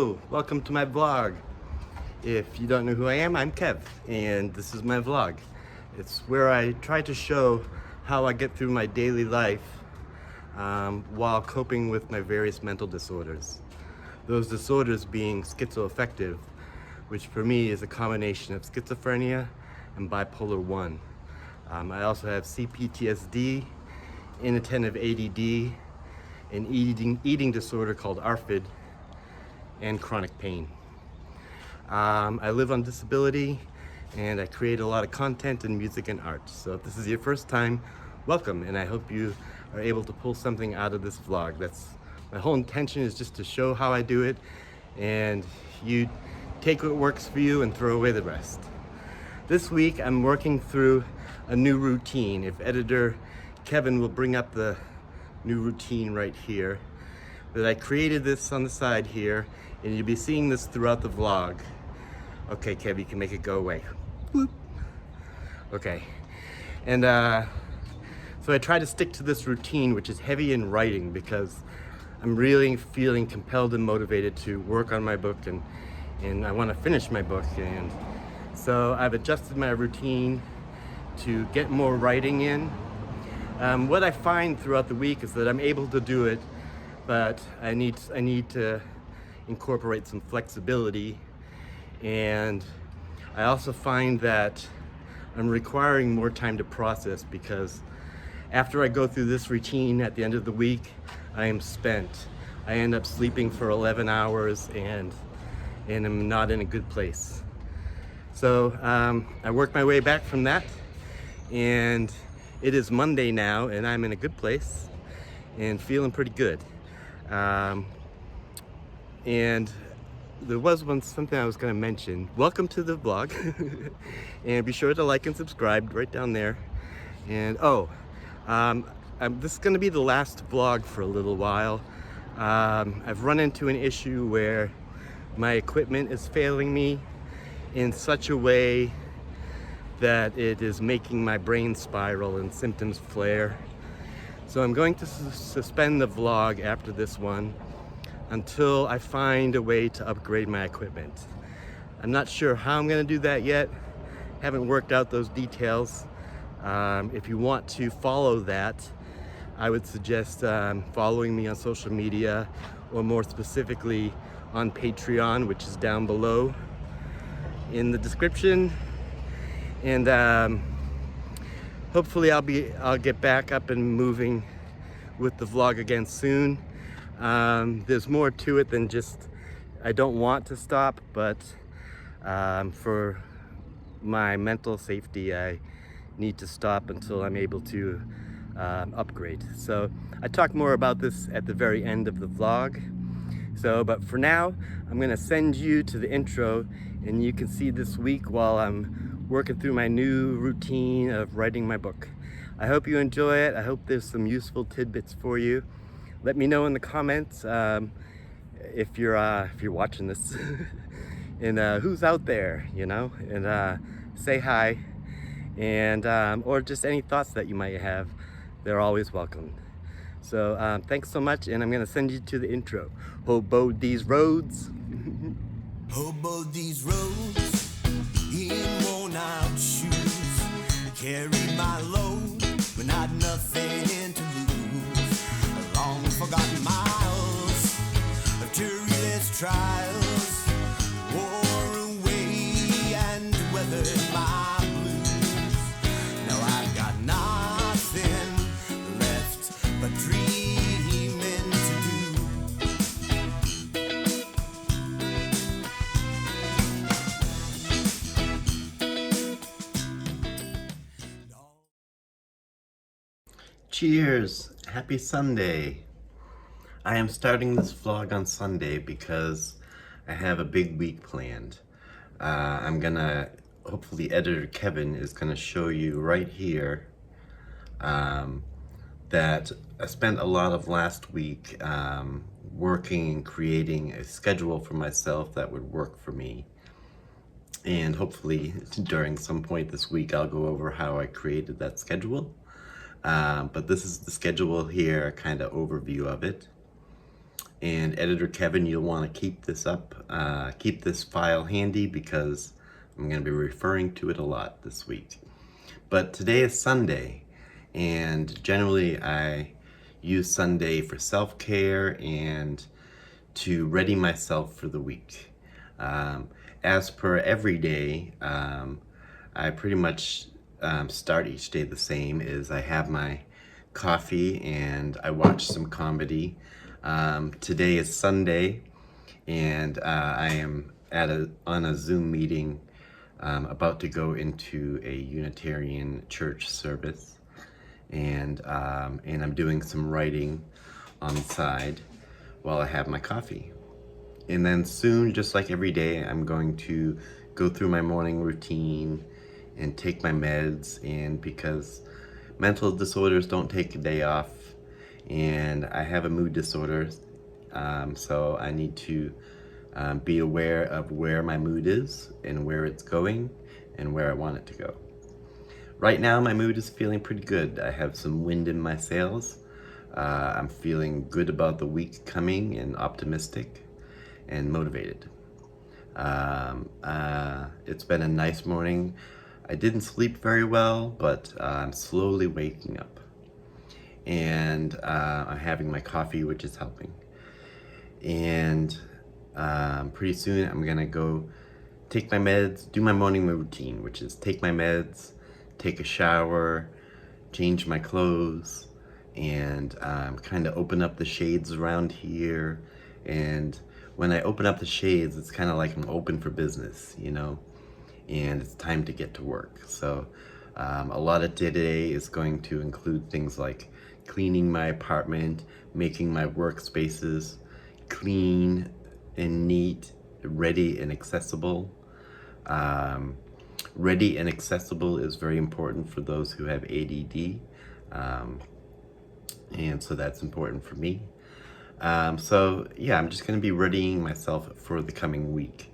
Hello, welcome to my vlog. If you don't know who I am, I'm Kev, and this is my vlog. It's where I try to show how I get through my daily life while coping with my various mental disorders. Those disorders being schizoaffective, which for me is a combination of schizophrenia and bipolar 1. I also have cPTSD, Inattentive ADD, an eating disorder called ARFID, and chronic pain. I live on disability and I create a lot of content in music and art. So if this is your first time, welcome, and I hope you are able to pull something out of this vlog. That's my whole intention, is just to show how I do it, and you take what works for you and throw away the rest. This week I'm working through a new routine. If editor Kevin will bring up the new routine right here, that I created this on the side here, and you'll be seeing this throughout the vlog. Okay, Kev, you can make it go away. Boop. Okay, and so I try to stick to this routine, which is heavy in writing, because I'm really feeling compelled and motivated to work on my book, and I want to finish my book. And so I've adjusted my routine to get more writing in. What I find throughout the week is that I'm able to do it, but I need to incorporate some flexibility. And I also find that I'm requiring more time to process, because after I go through this routine at the end of the week, I am spent. I end up sleeping for 11 hours and I'm not in a good place. So I worked my way back from that, and it is Monday now, and I'm in a good place and feeling pretty good. And there was something I was going to mention. Welcome to the vlog. And be sure to like and subscribe right down there. And this is going to be the last vlog for a little while. I've run into an issue where my equipment is failing me in such a way that it is making my brain spiral and symptoms flare. So I'm going to suspend the vlog after this one until I find a way to upgrade my equipment. I'm not sure how I'm going to do that yet. Haven't worked out those details. If you want to follow that, I would suggest following me on social media, or more specifically on Patreon, which is down below in the description. And hopefully I'll get back up and moving with the vlog again soon. There's more to it than just I don't want to stop, but for my mental safety, I need to stop until I'm able to upgrade. So I talk more about this at the very end of the vlog. But for now, I'm gonna send you to the intro, and you can see this week while I'm working through my new routine of writing my book. I hope you enjoy it. I hope there's some useful tidbits for you. Let me know in the comments if you're watching this and who's out there, and say hi, and or just any thoughts that you might have. They're always welcome. So thanks so much, and I'm gonna send you to the intro. Hobo'd these roads. Hobo'd these roads in worn out shoes, carried my load when I'd nothing to lose. Long forgotten miles of tourist trials wore away and weathered my blues. Now I've got nothing left but dreaming to do. Cheers! Happy Sunday! I am starting this vlog on Sunday because I have a big week planned. Hopefully editor Kevin is gonna show you right here that I spent a lot of last week working and creating a schedule for myself that would work for me. And hopefully during some point this week I'll go over how I created that schedule. But this is the schedule here, a kind of overview of it. And editor Kevin, you'll want to keep this keep this file handy because I'm going to be referring to it a lot this week. But today is Sunday, and generally I use Sunday for self-care and to ready myself for the week. As per every day, I pretty much start each day the same. Is I have my coffee and I watch some comedy. Today is Sunday, and I am on a Zoom meeting about to go into a Unitarian church service, and I'm doing some writing on the side while I have my coffee. And then soon, just like every day, I'm going to go through my morning routine and take my meds. And because mental disorders don't take a day off, and I have a mood disorder, so I need to be aware of where my mood is and where it's going and where I want it to go. Right now, my mood is feeling pretty good. I have some wind in my sails. I'm feeling good about the week coming and optimistic and motivated. It's been a nice morning. I didn't sleep very well, but I'm slowly waking up. And I'm having my coffee, which is helping. And pretty soon I'm gonna go take my meds, do my morning routine, which is take my meds, take a shower, change my clothes, and kind of open up the shades around here. And when I open up the shades, it's kind of like I'm open for business, you know, and it's time to get to work. So a lot of today is going to include things like cleaning my apartment, making my workspaces clean and neat, ready and accessible. Ready and accessible is very important for those who have ADD. And so that's important for me. So yeah, I'm just going to be readying myself for the coming week,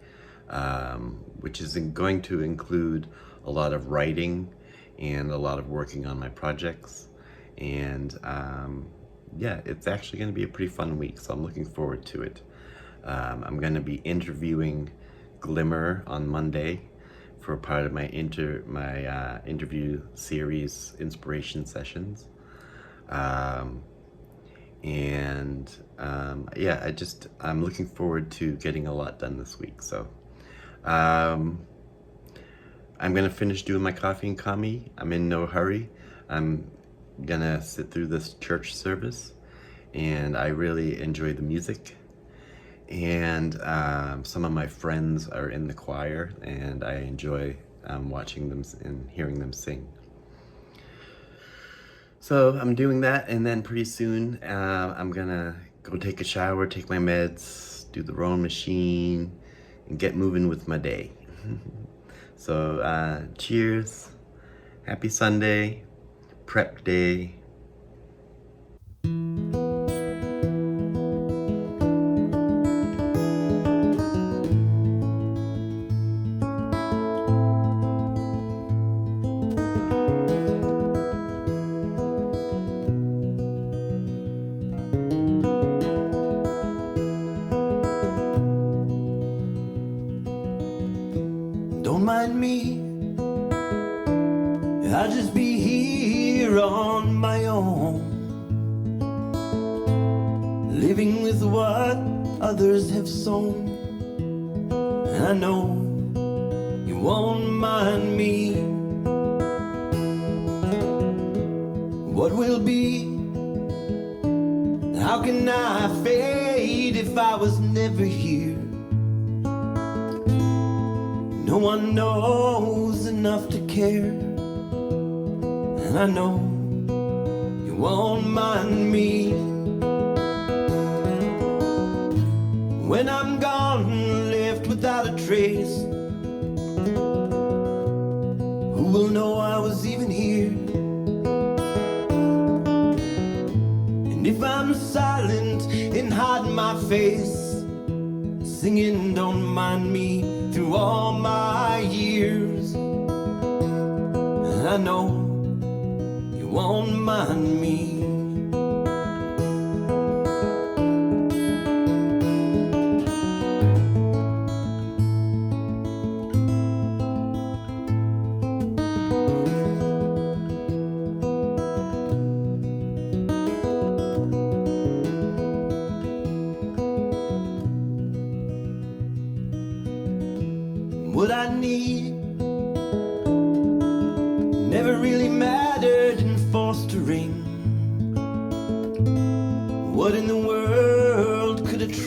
which is going to include a lot of writing and a lot of working on my projects. And yeah, it's actually going to be a pretty fun week, so I'm looking forward to it. I'm going to be interviewing Glimmer on Monday for part of my interview series, Inspiration Sessions. Yeah, I'm looking forward to getting a lot done this week. So I'm gonna finish doing my coffee and kami. I'm in no hurry. I'm gonna sit through this church service, and I really enjoy the music. And some of my friends are in the choir, and I enjoy watching them and hearing them sing. So I'm doing that, and then pretty soon I'm gonna go take a shower, take my meds, do the rowing machine, and get moving with my day. So cheers, happy Sunday, prep day. Don't mind me, I'll just be here on my own, living with what others have sown. And I know you won't mind me. What will be? How can I fade if I was never here? No one knows enough to care, and I know you won't mind me. When I'm gone, left without a trace, who will know I was even here? And if I'm silent and hide my face, singing Don't Mind Me through all my years, and I know you won't mind me.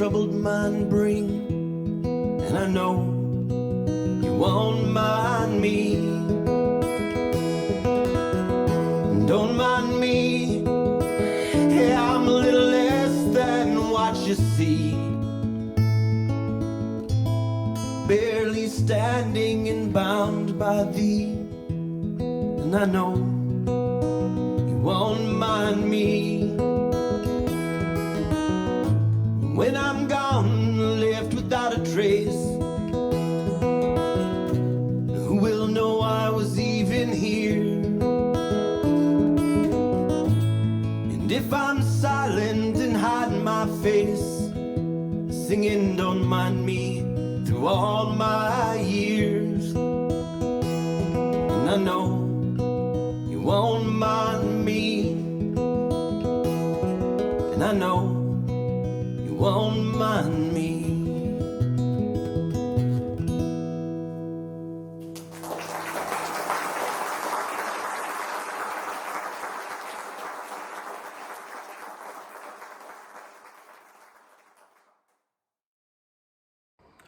troubled mind bring. And I know you won't mind me. Don't mind me. Yeah, I'm a little less than what you see. Barely standing and bound by thee. And I know you won't mind me. When I'm gone, left without a trace, who will know I was even here? And if I'm silent and hiding my face, singing don't mind me through all my years. And I know you won't mind me. And I know you won't mind me.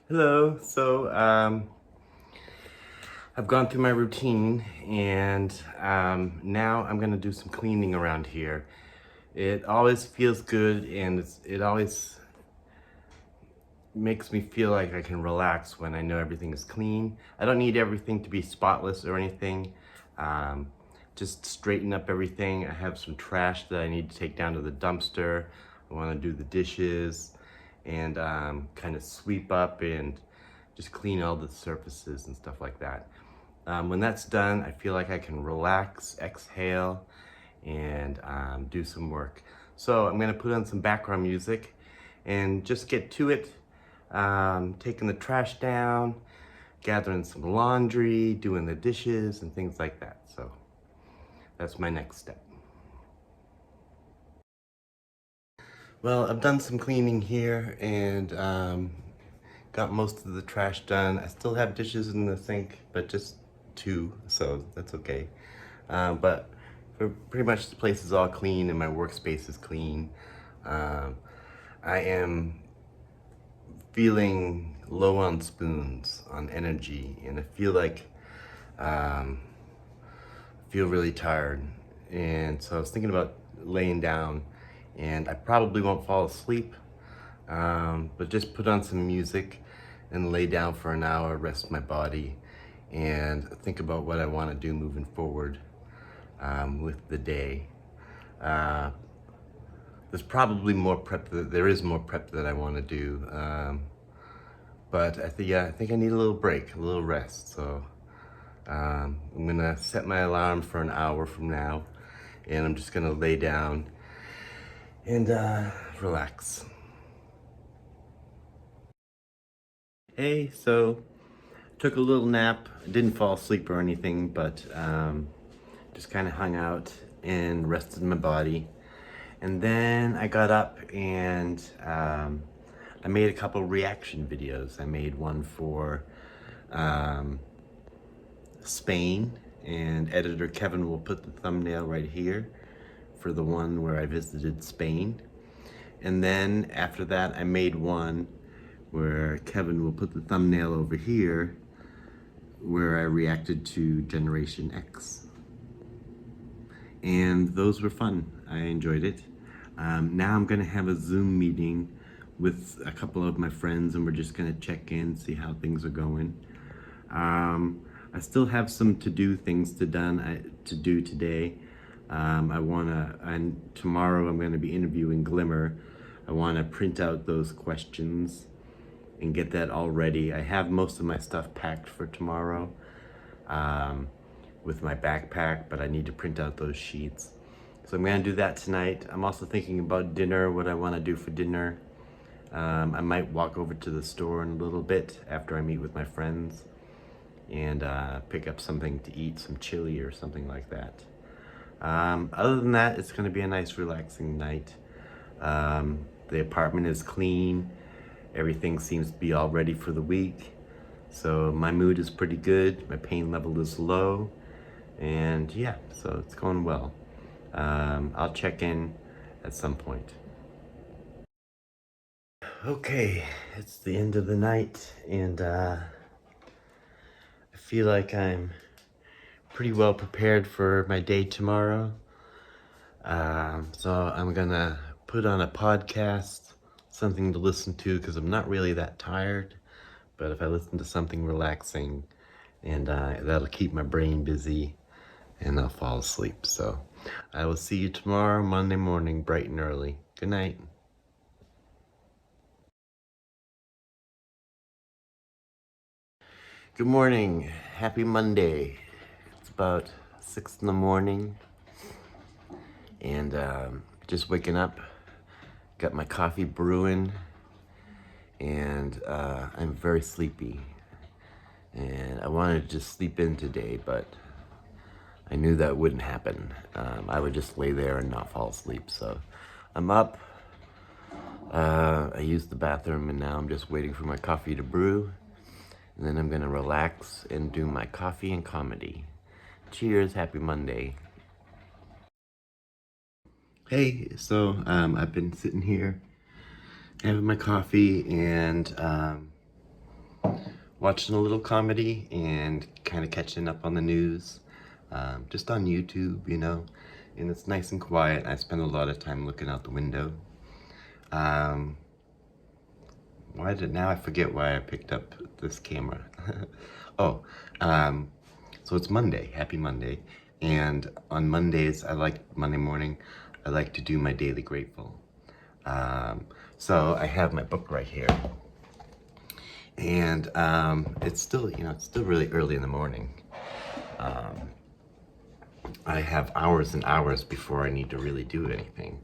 Hello. So I've gone through my routine, and now I'm gonna do some cleaning around here. It always feels good, and it always makes me feel like I can relax when I know everything is clean. I don't need everything to be spotless or anything. Just straighten up everything. I have some trash that I need to take down to the dumpster. I want to do the dishes and kind of sweep up and just clean all the surfaces and stuff like that. When that's done, I feel like I can relax, exhale, and do some work. So I'm gonna put on some background music and just get to it. Taking the trash down, gathering some laundry, doing the dishes and things like that. So that's my next step. Well, I've done some cleaning here and got most of the trash done. I still have dishes in the sink, but just 2, so that's okay. But pretty much the place is all clean and my workspace is clean. I am feeling low on spoons, on energy, and I feel like feel really tired. And so I was thinking about laying down, and I probably won't fall asleep, but just put on some music and lay down for an hour, rest my body, and think about what I want to do moving forward with the day. There's probably more prep. There is more prep that I want to do, but I think I need a little break, a little rest. So I'm gonna set my alarm for an hour from now, and I'm just gonna lay down and relax. Hey, so took a little nap. I didn't fall asleep or anything, but just kind of hung out and rested my body. And then I got up and I made a couple reaction videos. I made one for Spain, and editor Kevin will put the thumbnail right here for the one where I visited Spain. And then after that, I made one where Kevin will put the thumbnail over here where I reacted to Generation X. And those were fun. I enjoyed it. Now I'm gonna have a Zoom meeting with a couple of my friends, and we're just gonna check in, see how things are going. I still have some to-do things to do today. And tomorrow I'm gonna be interviewing Glimmer. I wanna print out those questions and get that all ready. I have most of my stuff packed for tomorrow with my backpack, but I need to print out those sheets. So I'm gonna do that tonight. I'm also thinking about dinner, what I wanna do for dinner. I might walk over to the store in a little bit after I meet with my friends and pick up something to eat, some chili or something like that. Other than that, it's gonna be a nice relaxing night. The apartment is clean. Everything seems to be all ready for the week. So my mood is pretty good. My pain level is low. And yeah, so it's going well. I'll check in at some point. Okay, it's the end of the night, and I feel like I'm pretty well prepared for my day tomorrow. So I'm gonna put on a podcast, something to listen to, because I'm not really that tired. But if I listen to something relaxing, and that'll keep my brain busy, and I'll fall asleep. So I will see you tomorrow, Monday morning, bright and early. Good night. Good morning. Happy Monday. It's about 6 in the morning, and just waking up. Got my coffee brewing, and I'm very sleepy. And I wanted to just sleep in today, but I knew that wouldn't happen. I would just lay there and not fall asleep. So I'm up. I used the bathroom, and now I'm just waiting for my coffee to brew. And then I'm gonna relax and do my coffee and comedy. Cheers, happy Monday. Hey, so I've been sitting here having my coffee and watching a little comedy and kind of catching up on the news, just on YouTube, and it's nice and quiet. I spend a lot of time looking out the window. Now I forget why I picked up this camera. Oh, so it's Monday, happy Monday. And on Mondays, Monday morning, I like to do my daily grateful. So I have my book right here. And it's still really early in the morning. I have hours and hours before I need to really do anything.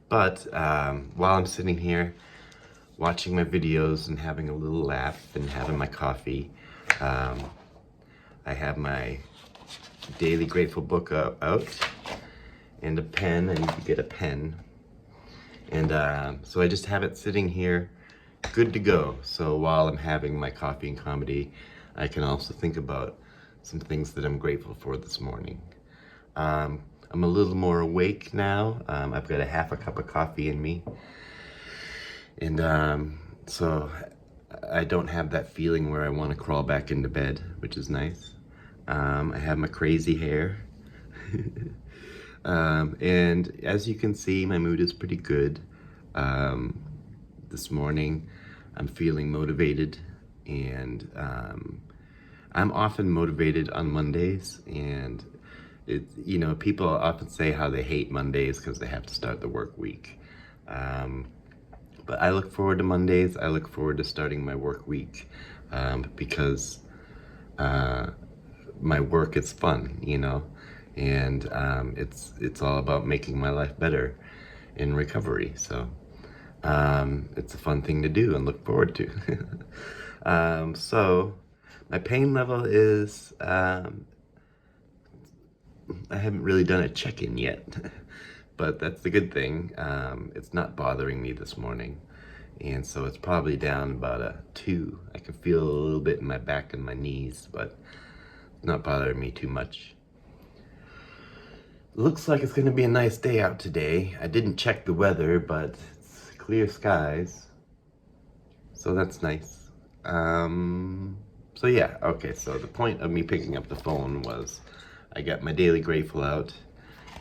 But while I'm sitting here watching my videos and having a little laugh and having my coffee, I have my daily grateful book out and a pen. I need to get a pen. And so I just have it sitting here, good to go. So while I'm having my coffee and comedy, I can also think about some things that I'm grateful for this morning. I'm a little more awake now. I've got a half a cup of coffee in me. And so I don't have that feeling where I want to crawl back into bed, which is nice. I have my crazy hair. And as you can see, my mood is pretty good. This morning, I'm feeling motivated, and I'm often motivated on Mondays, and people often say how they hate Mondays because they have to start the work week. But I look forward to Mondays. I look forward to starting my work week because my work is fun, and it's all about making my life better in recovery. So it's a fun thing to do and look forward to. So my pain level is, I haven't really done a check-in yet, but that's the good thing. It's not bothering me this morning. And so it's probably down about a 2. I can feel a little bit in my back and my knees, but it's not bothering me too much. Looks like it's gonna be a nice day out today. I didn't check the weather, but it's clear skies. So that's nice. So yeah, okay, so the point of me picking up the phone was I got my daily grateful out,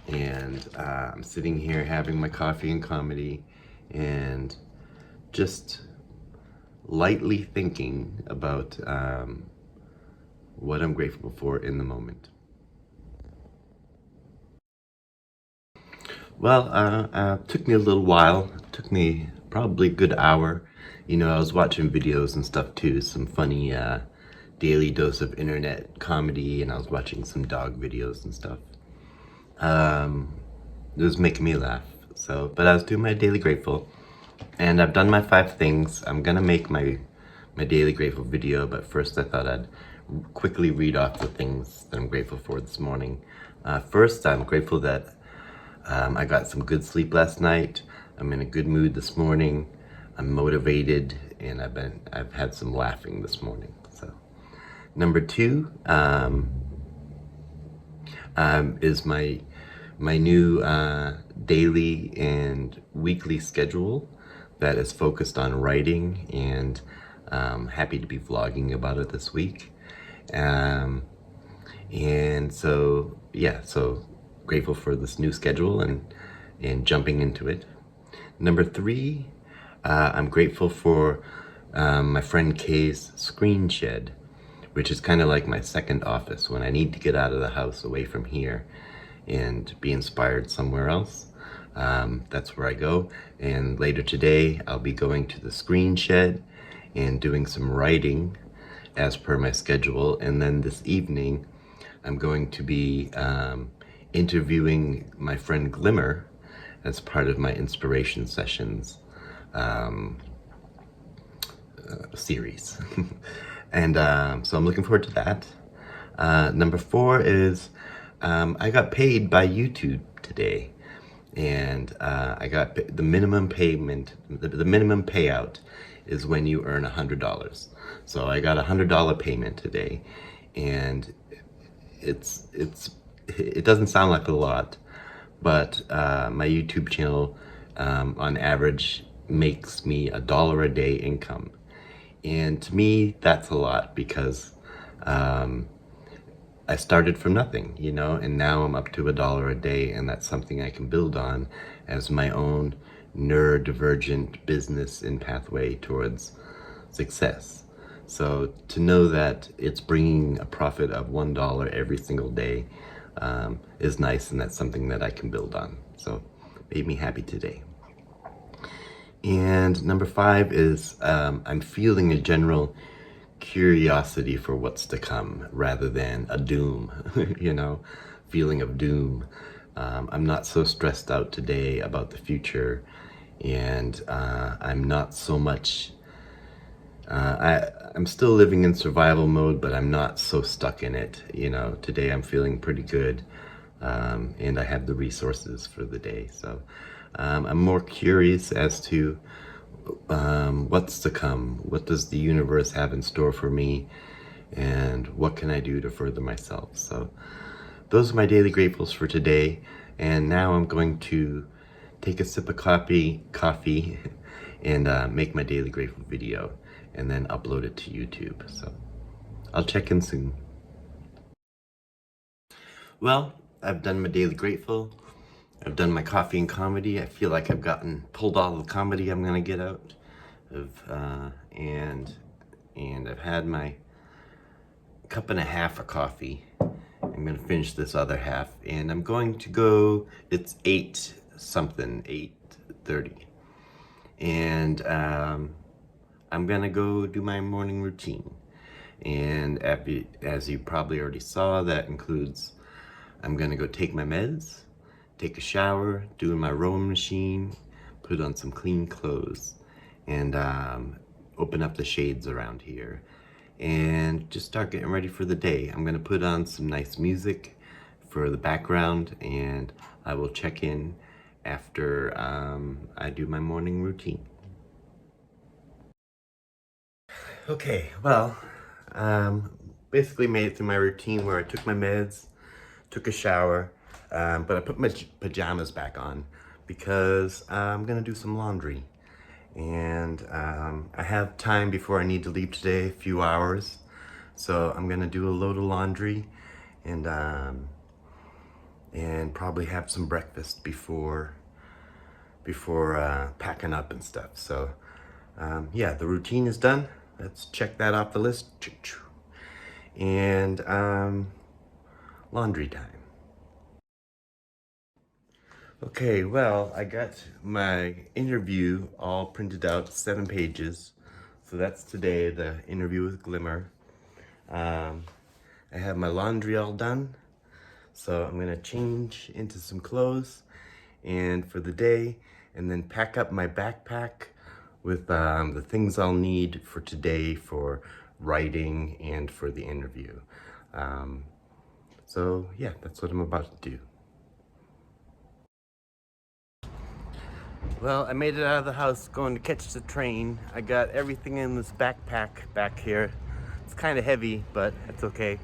and I'm sitting here having my coffee and comedy and just lightly thinking about what I'm grateful for in the moment. Well, took me a little while. It took me probably a good hour. I was watching videos and stuff too, some funny daily dose of internet comedy, and I was watching some dog videos and stuff. It was making me laugh. But I was doing my daily grateful, and I've done my 5 things. I'm gonna make my daily grateful video, but first I thought I'd quickly read off the things that I'm grateful for this morning. First, I'm grateful that I got some good sleep last night. I'm in a good mood this morning. I'm motivated, and I've had some laughing this morning. So, number 2 is my new daily and weekly schedule that is focused on writing, and happy to be vlogging about it this week. And so, yeah, so grateful for this new schedule and jumping into it. Number 3, I'm grateful for my friend Kay's screen shed, which is kind of like my second office when I need to get out of the house away from here and be inspired somewhere else. That's where I go. And later today, I'll be going to the screen shed and doing some writing as per my schedule. And then this evening, I'm going to be interviewing my friend Glimmer as part of my inspiration sessions series. And so I'm looking forward to that. Number 4 is I got paid by YouTube today, and I got the minimum payment. The minimum payout is when you earn $100. So I got $100 payment today, and it doesn't sound like a lot, but my YouTube channel on average makes me $1 a day income. And to me, that's a lot because I started from nothing, you know, and now I'm up to $1 a day, and that's something I can build on as my own neurodivergent business and pathway towards success. So to know that it's bringing a profit of $1 every single day is nice, and that's something that I can build on. So made me happy today. And number 5 is I'm feeling a general curiosity for what's to come rather than a doom, you know, feeling of doom. I'm not so stressed out today about the future, and I'm not so much, I'm still living in survival mode, but I'm not so stuck in it. You know, today I'm feeling pretty good, and I have the resources for the day. So I'm more curious as to what's to come. What does the universe have in store for me, and what can I do to further myself? So those are my daily gratefuls for today. And now I'm going to take a sip of coffee and make my daily grateful video and then upload it to YouTube. So I'll check in soon. Well, I've done my daily grateful. I've done my coffee and comedy. I feel like I've pulled all the comedy I'm gonna get out of, and I've had my cup and a half of coffee. I'm gonna finish this other half, and I'm going to go. It's 8:30, and I'm gonna go do my morning routine. And as you probably already saw, that includes I'm gonna go take my meds, take a shower, do my rowing machine, put on some clean clothes, and open up the shades around here and just start getting ready for the day. I'm gonna put on some nice music for the background, and I will check in after I do my morning routine. Okay, well, basically made it through my routine where I took my meds, took a shower, but I put my pajamas back on because I'm gonna do some laundry. And I have time before I need to leave today, a few hours. So I'm gonna do a load of laundry and probably have some breakfast before packing up and stuff. So yeah, the routine is done. Let's check that off the list. And laundry time. Okay, well, I got my interview all printed out, 7 pages. So that's today, the interview with Glimmer. I have my laundry all done. So I'm gonna change into some clothes and for the day, and then pack up my backpack with the things I'll need for today for writing and for the interview. So yeah, that's what I'm about to do. Well, I made it out of the house going to catch the train. I got everything in this backpack back here. It's kind of heavy, but it's okay.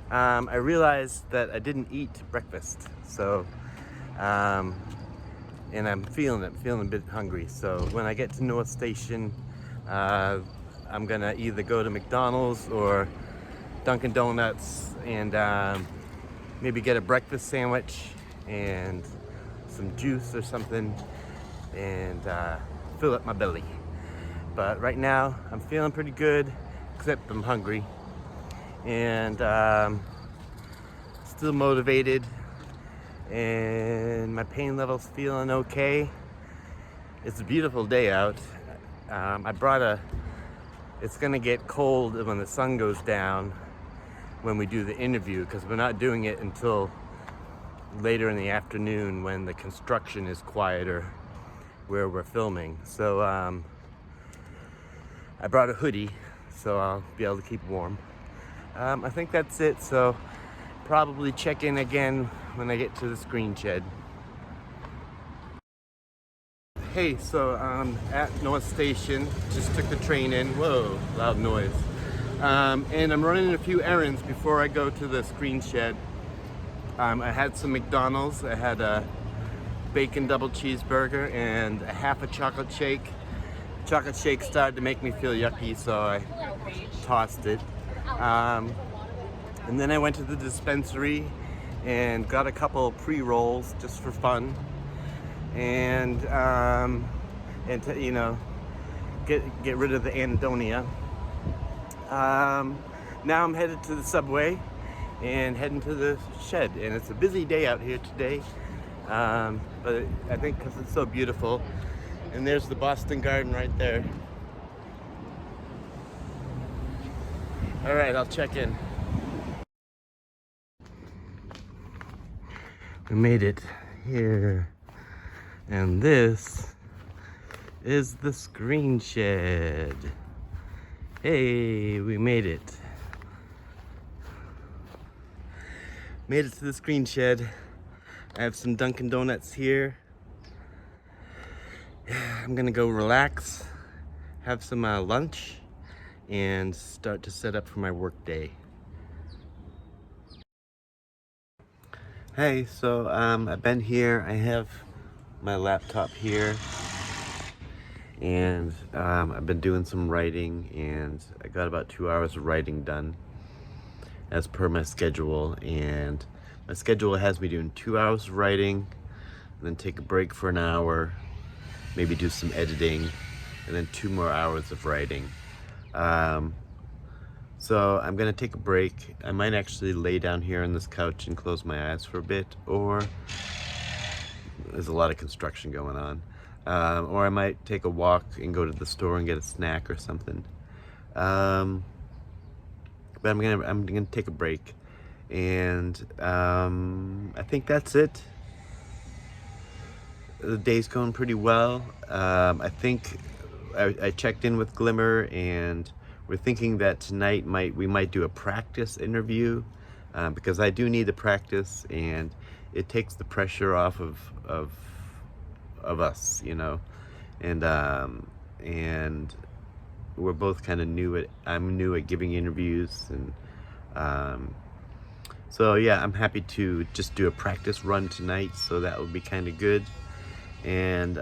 I realized that I didn't eat breakfast, so and I'm feeling a bit hungry. So when I get to North Station, I'm gonna either go to McDonald's or Dunkin' Donuts and maybe get a breakfast sandwich and some juice or something and fill up my belly. But right now I'm feeling pretty good, except I'm hungry and still motivated, and my pain level's feeling okay. It's a beautiful day out. It's gonna get cold when the sun goes down when we do the interview, because we're not doing it until later in the afternoon when the construction is quieter where we're filming. So I brought a hoodie so I'll be able to keep warm. I think that's it, so probably check in again when I get to the screen shed. Hey, so I'm at North Station, just took the train in. Whoa, loud noise. And I'm running a few errands before I go to the screen shed. I had some McDonald's. I had a bacon double cheeseburger and a half a chocolate shake. Chocolate shake started to make me feel yucky, so I tossed it. And then I went to the dispensary and got a couple pre-rolls just for fun, and to, you know, get rid of the anhedonia. Now I'm headed to the subway and heading to the shed, and it's a busy day out here today, but I think because it's so beautiful. And there's the Boston Garden right there. All right, I'll check in. We made it here, and this is the screen shed. Hey, we made it. Made it to the screen shed. I have some Dunkin' Donuts here. I'm gonna go relax, have some lunch, and start to set up for my work day. Hey, so I've been here. I have my laptop here, and I've been doing some writing, and I got about 2 hours of writing done as per my schedule. And my schedule has me doing 2 hours of writing, and then take a break for an hour, maybe do some editing, and then 2 more hours of writing. So I'm gonna take a break. I might actually lay down here on this couch and close my eyes for a bit, or there's a lot of construction going on. Or I might take a walk and go to the store and get a snack or something. But I'm gonna take a break, and I think that's it. The day's going pretty well. I think I checked in with Glimmer, and we're thinking that tonight we might do a practice interview, because I do need to practice, and it takes the pressure off of us, you know. And we're both kind of I'm new at giving interviews, and so yeah, I'm happy to just do a practice run tonight, so that would be kind of good. And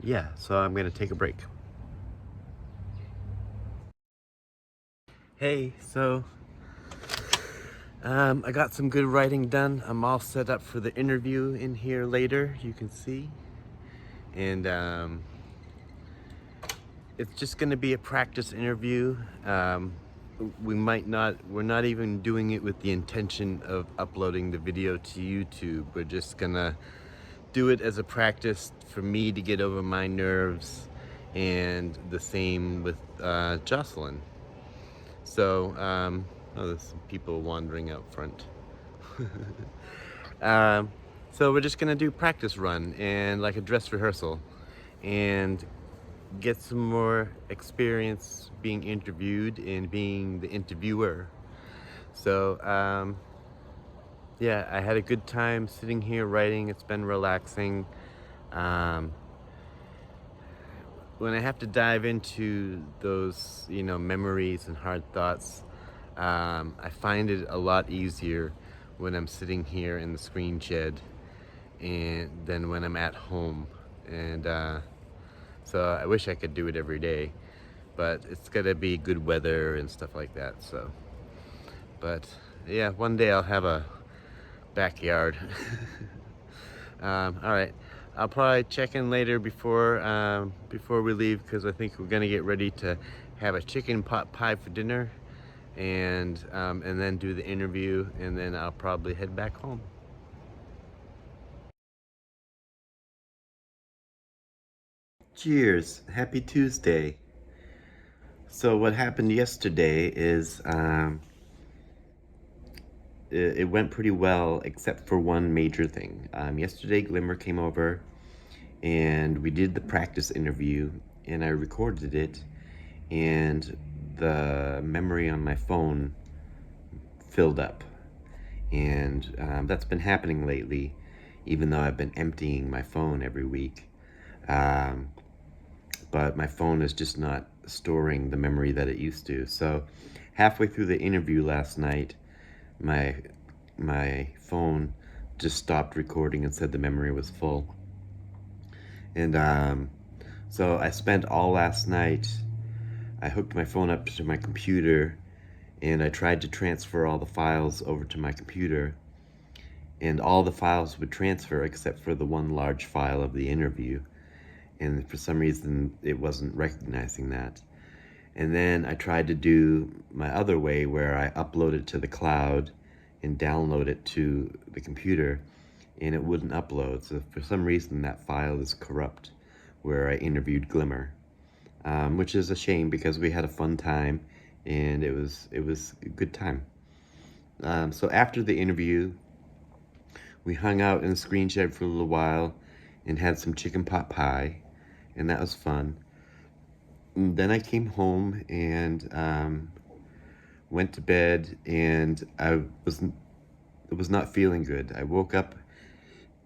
yeah, so I'm gonna take a break. Hey, so I got some good writing done. I'm all set up for the interview in here later, you can see. And it's just gonna be a practice interview. We're not even doing it with the intention of uploading the video to YouTube. We're just gonna do it as a practice for me to get over my nerves, and the same with Jocelyn. So, oh, there's some people wandering out front. So we're just gonna do practice run and like a dress rehearsal, and get some more experience being interviewed and being the interviewer. So, yeah, I had a good time sitting here writing. It's been relaxing. When I have to dive into those, you know, memories and hard thoughts, I find it a lot easier when I'm sitting here in the screen shed and than when I'm at home. And so I wish I could do it every day, but it's gotta be good weather and stuff like that. So, but yeah, one day I'll have a backyard. All right, I'll probably check in later before we leave, because I think we're gonna get ready to have a chicken pot pie for dinner, and then do the interview, and then I'll probably head back home. Cheers! Happy Tuesday. So what happened yesterday is it went pretty well, except for one major thing. Yesterday, Glimmer came over, and we did the practice interview, and I recorded it, and the memory on my phone filled up. And that's been happening lately, even though I've been emptying my phone every week. But my phone is just not storing the memory that it used to. So halfway through the interview last night, my phone just stopped recording and said the memory was full. And so I spent all last night, I hooked my phone up to my computer, and I tried to transfer all the files over to my computer, and all the files would transfer except for the one large file of the interview. And for some reason, it wasn't recognizing that. And then I tried to do my other way, where I upload it to the cloud and download it to the computer, and it wouldn't upload. So for some reason, that file is corrupt, where I interviewed Glimmer, which is a shame, because we had a fun time, and it was a good time. So after the interview, we hung out in the screen shed for a little while and had some chicken pot pie, and that was fun. And then I came home and went to bed, and I was not feeling good. I woke up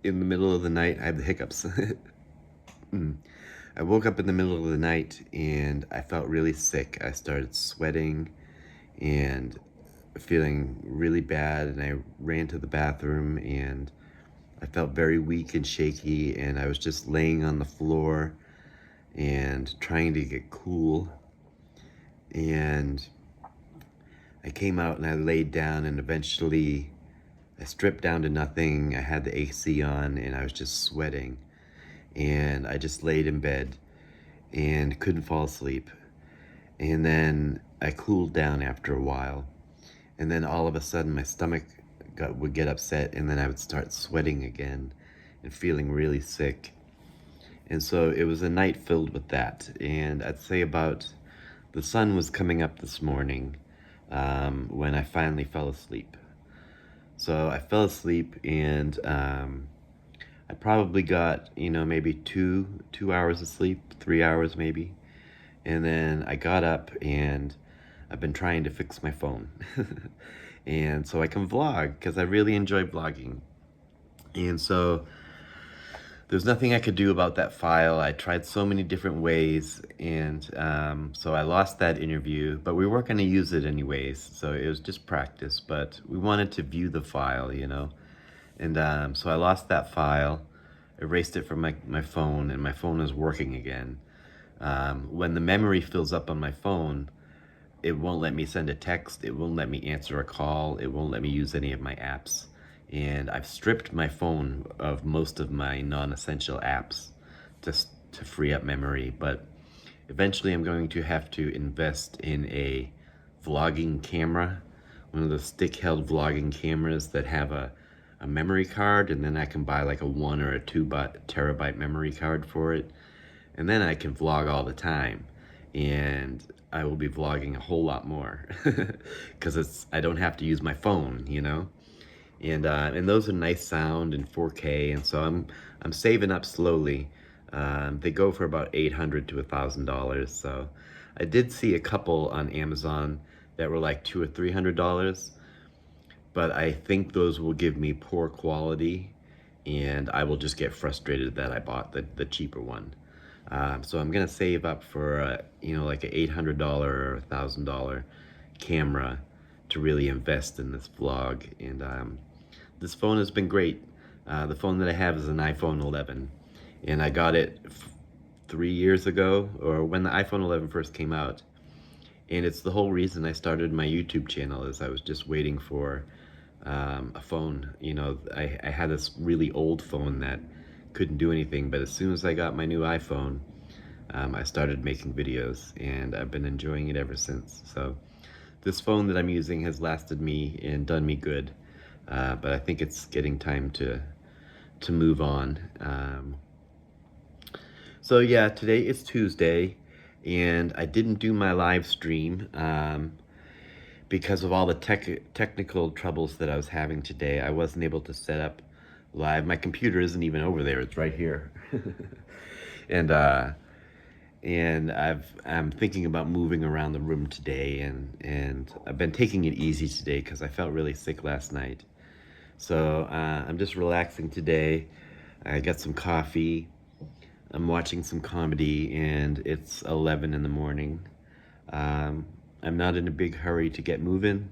in the middle of the night. I have the hiccups. I woke up in the middle of the night, and I felt really sick. I started sweating and feeling really bad, and I ran to the bathroom, and I felt very weak and shaky, and I was just laying on the floor and trying to get cool. And I came out and I laid down, and eventually I stripped down to nothing. I had the AC on, and I was just sweating, and I just laid in bed and couldn't fall asleep. And then I cooled down after a while, and then all of a sudden my stomach would get upset, and then I would start sweating again and feeling really sick. And so it was a night filled with that. And I'd say about the sun was coming up this morning when I finally fell asleep. So I fell asleep, and I probably got, maybe two hours of sleep, 3 hours maybe. And then I got up, and I've been trying to fix my phone. And so I can vlog, because I really enjoy vlogging. And so there's nothing I could do about that file. I tried so many different ways, and so I lost that interview, but we weren't going to use it anyways, so it was just practice. But we wanted to view the file, and so I lost that file, erased it from my phone, and my phone is working again. When the memory fills up on my phone, it won't let me send a text, it won't let me answer a call, it won't let me use any of my apps. And I've stripped my phone of most of my non-essential apps just to free up memory. But eventually I'm going to have to invest in a vlogging camera, one of those stick-held vlogging cameras that have a memory card, and then I can buy like a 1 or a 2 terabyte memory card for it. And then I can vlog all the time, and I will be vlogging a whole lot more because I don't have to use my phone, And those are nice sound in 4K, and so I'm saving up slowly. They go for about $800 to $1,000. So I did see a couple on Amazon that were like $200 or $300, but I think those will give me poor quality, and I will just get frustrated that I bought the cheaper one. So I'm gonna save up for like an $800 or $1,000 camera to really invest in this vlog. And this phone has been great. The phone that I have is an iPhone 11, and I got it 3 years ago, or when the iPhone 11 first came out. And it's the whole reason I started my YouTube channel, is I was just waiting for a phone. You know, I had this really old phone that couldn't do anything, but as soon as I got my new iPhone, I started making videos, and I've been enjoying it ever since. So this phone that I'm using has lasted me and done me good, but I think it's getting time to move on. So yeah, today is Tuesday, and I didn't do my live stream because of all the technical troubles that I was having today. I wasn't able to set up live. My computer isn't even over there; it's right here. and I'm thinking about moving around the room today, and I've been taking it easy today because I felt really sick last night. So I'm just relaxing today. I got some coffee. I'm watching some comedy, and it's 11 in the morning. I'm not in a big hurry to get moving,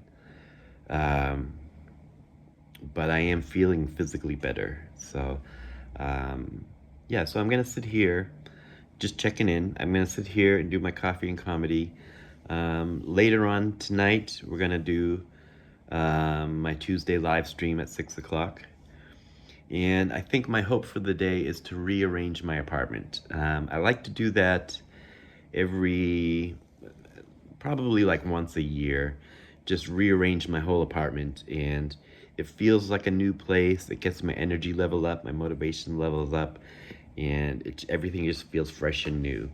but I am feeling physically better. So yeah, so I'm gonna sit here, just checking in. I'm gonna sit here and do my coffee and comedy. Later on tonight, we're gonna do my Tuesday live stream at 6 o'clock. And I think my hope for the day is to rearrange my apartment. I like to do that probably like once a year, just rearrange my whole apartment, and it feels like a new place. It gets my energy level up, my motivation levels up, and everything just feels fresh and new.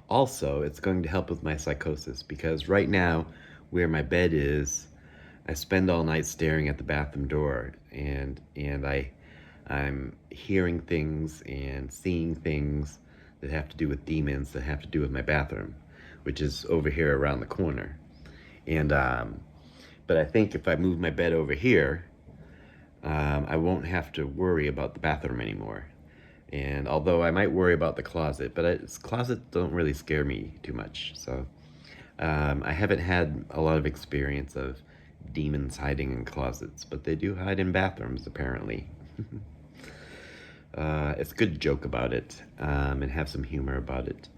Also, it's going to help with my psychosis, because right now, where my bed is, I spend all night staring at the bathroom door, and I'm hearing things and seeing things that have to do with demons, that have to do with my bathroom, which is over here around the corner. And but I think if I move my bed over here, I won't have to worry about the bathroom anymore. And although I might worry about the closet, but closets don't really scare me too much. So I haven't had a lot of experience of demons hiding in closets, but they do hide in bathrooms, apparently. It's good to joke about it, and have some humor about it.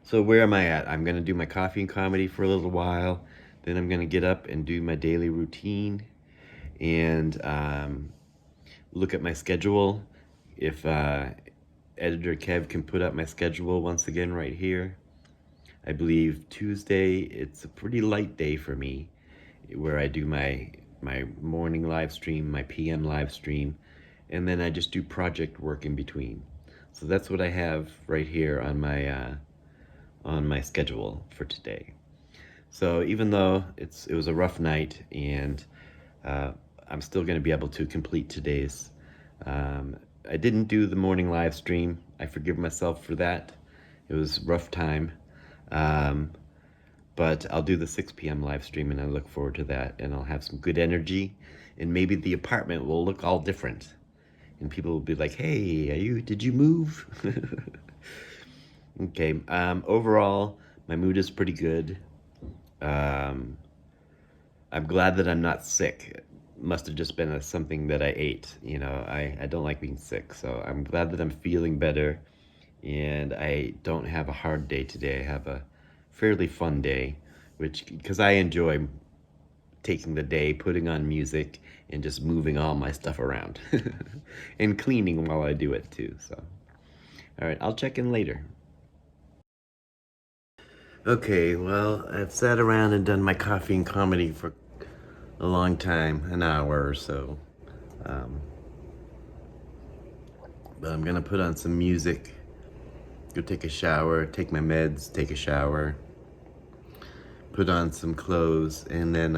So where am I at? I'm gonna do my coffee and comedy for a little while, then I'm gonna get up and do my daily routine, and look at my schedule. If editor Kev can put up my schedule once again right here. I believe Tuesday, it's a pretty light day for me, where I do my morning live stream, my PM live stream, and then I just do project work in between. So that's what I have right here on my schedule for today. So even though it was a rough night, and I'm still going to be able to complete today's. I didn't do the morning live stream. I forgive myself for that. It was a rough time. But I'll do the 6 p.m. live stream, and I look forward to that, and I'll have some good energy, and maybe the apartment will look all different, and people will be like, hey, did you move? Okay, overall, my mood is pretty good. I'm glad that I'm not sick. It must have just been something that I ate. You know, I don't like being sick, so I'm glad that I'm feeling better, and I don't have a hard day today. I have a fairly fun day, because I enjoy taking the day, putting on music, and just moving all my stuff around, and cleaning while I do it too. So, all right, I'll check in later. Okay, well, I've sat around and done my coffee and comedy for a long time, an hour or so. But I'm gonna put on some music, go take a shower, take my meds, take a shower, put on some clothes, and then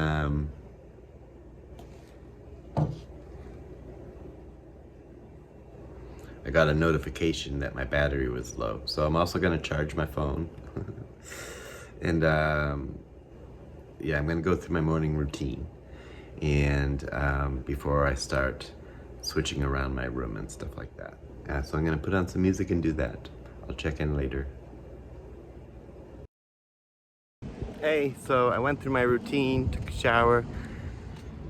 I got a notification that my battery was low. So I'm also gonna charge my phone. And yeah, I'm gonna go through my morning routine, and before I start switching around my room and stuff like that. So I'm gonna put on some music and do that. I'll check in later. Hey, so I went through my routine, took a shower,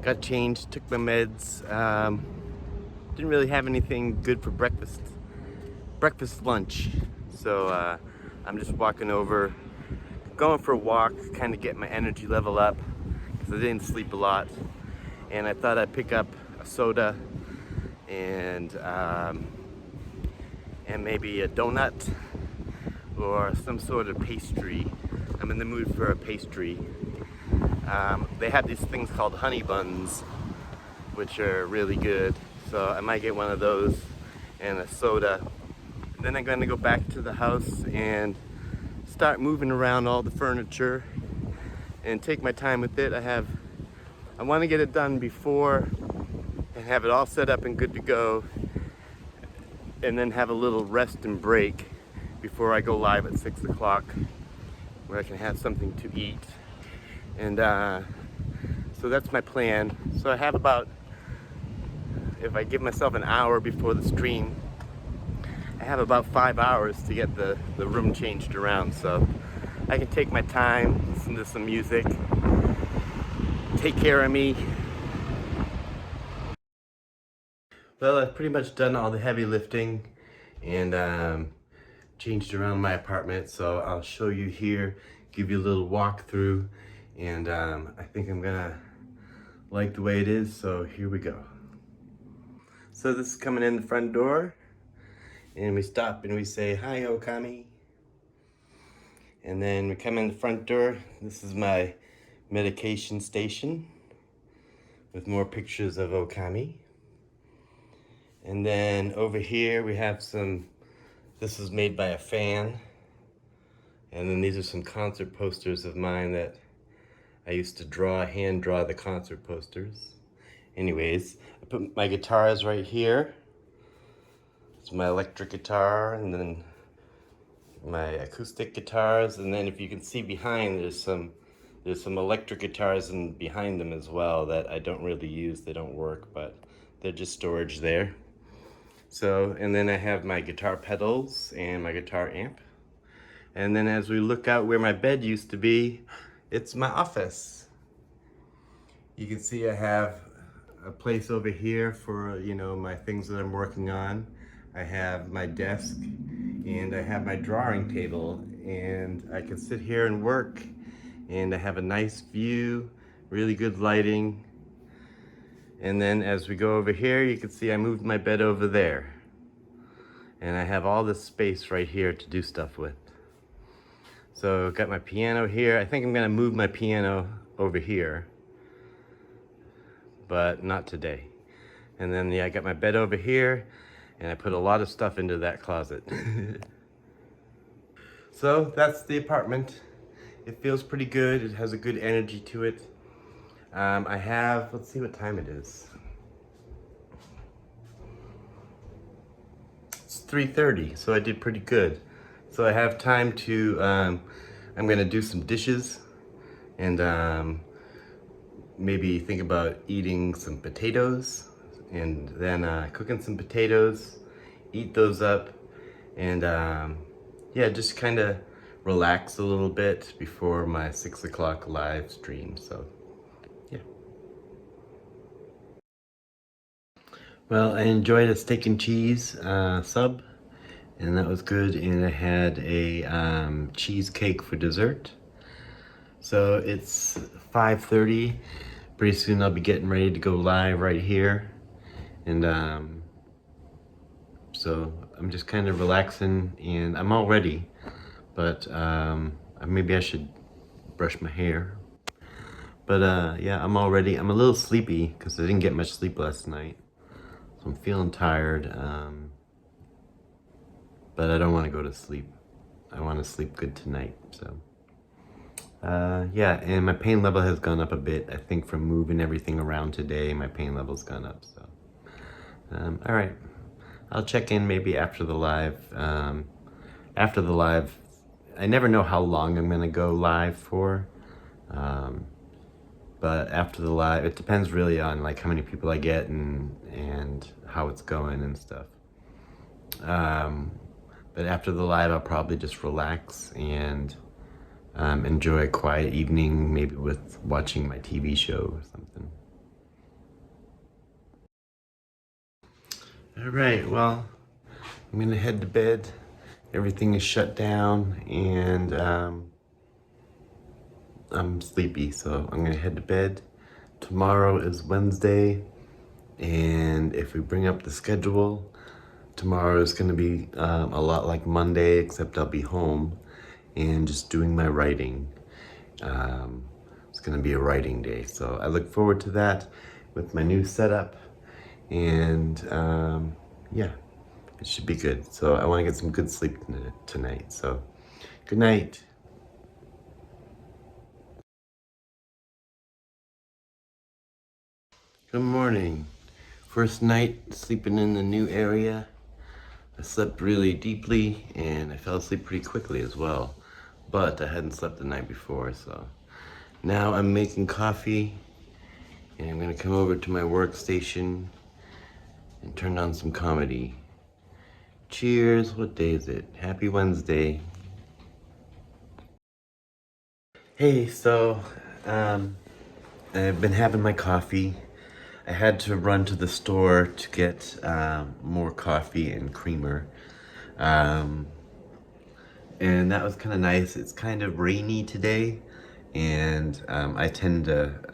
got changed, took my meds. Didn't really have anything good for breakfast, lunch. So I'm just walking over, going for a walk, kind of get my energy level up, because I didn't sleep a lot. And I thought I'd pick up a soda and maybe a donut or some sort of pastry. I'm in the mood for a pastry. They have these things called honey buns, which are really good. So I might get one of those and a soda. And then I'm gonna go back to the house and start moving around all the furniture and take my time with it. I want to get it done before and have it all set up and good to go, and then have a little rest and break before I go live at 6 o'clock, where I can have something to eat. And so that's my plan. So I have about, if I give myself an hour before the stream, I have about 5 hours to get the room changed around. So I can take my time, listen to some music, take care of me. Well, I've pretty much done all the heavy lifting and changed around my apartment, so I'll show you here, give you a little walkthrough, and I think I'm gonna like the way it is, so here we go. So this is coming in the front door, and we stop and we say, "Hi, Okami." And then we come in the front door. This is my medication station with more pictures of Okami. And then over here we have this is made by a fan. And then these are some concert posters of mine that I used to hand draw the concert posters. Anyways, I put my guitars right here. It's my electric guitar, and then my acoustic guitars. And then if you can see behind, there's some electric guitars behind them as well that I don't really use. They don't work, but they're just storage there. So, and then I have my guitar pedals and my guitar amp. And then as we look out where my bed used to be, it's my office. You can see I have a place over here for, my things that I'm working on. I have my desk and I have my drawing table, and I can sit here and work, and I have a nice view, really good lighting. And then as we go over here, you can see I moved my bed over there. And I have all this space right here to do stuff with. So I've got my piano here. I think I'm gonna move my piano over here, but not today. And then I got my bed over here, and I put a lot of stuff into that closet. So that's the apartment. It feels pretty good. It has a good energy to it. Let's see what time it is. It's 3:30, so I did pretty good. So I have time to, I'm gonna do some dishes and maybe think about eating some potatoes, and then cooking some potatoes, eat those up, and yeah, just kind of relax a little bit before my 6 o'clock live stream. So yeah. Well, I enjoyed a steak and cheese sub, and that was good. And I had a cheesecake for dessert. So it's 5:30. Pretty soon I'll be getting ready to go live right here. And so I'm just kind of relaxing, and I'm all ready. But maybe I should brush my hair. But yeah, I'm all ready. I'm a little sleepy because I didn't get much sleep last night. So I'm feeling tired, but I don't want to go to sleep. I want to sleep good tonight, so. Yeah, and my pain level has gone up a bit. I think from moving everything around today, my pain level's gone up, so. All right, I'll check in maybe after the live. After the live, I never know how long I'm gonna go live for. But after the live, it depends really on like how many people I get and how it's going and stuff. But after the live, I'll probably just relax and enjoy a quiet evening, maybe with watching my TV show or something. All right, well, I'm gonna head to bed. Everything is shut down and I'm sleepy, so I'm gonna head to bed. Tomorrow is Wednesday, and if we bring up the schedule, tomorrow is gonna be a lot like Monday, except I'll be home and just doing my writing. It's gonna be a writing day, so I look forward to that with my new setup, and yeah, it should be good. So I want to get some good sleep tonight. So good night. Good morning. First night sleeping in the new area. I slept really deeply and I fell asleep pretty quickly as well. But I hadn't slept the night before, so now I'm making coffee and I'm gonna come over to my workstation and turn on some comedy. Cheers. What day is it? Happy Wednesday. Hey, so I've been having my coffee. I had to run to the store to get more coffee and creamer. And that was kind of nice. It's kind of rainy today, and I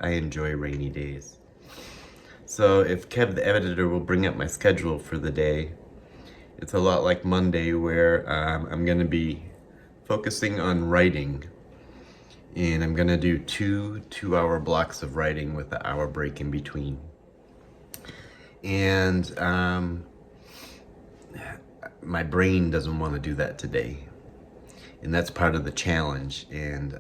enjoy rainy days. So if Kev the editor will bring up my schedule for the day, it's a lot like Monday where I'm gonna be focusing on writing, and I'm gonna do two-hour blocks of writing with an hour break in between. And my brain doesn't want to do that today, and that's part of the challenge. And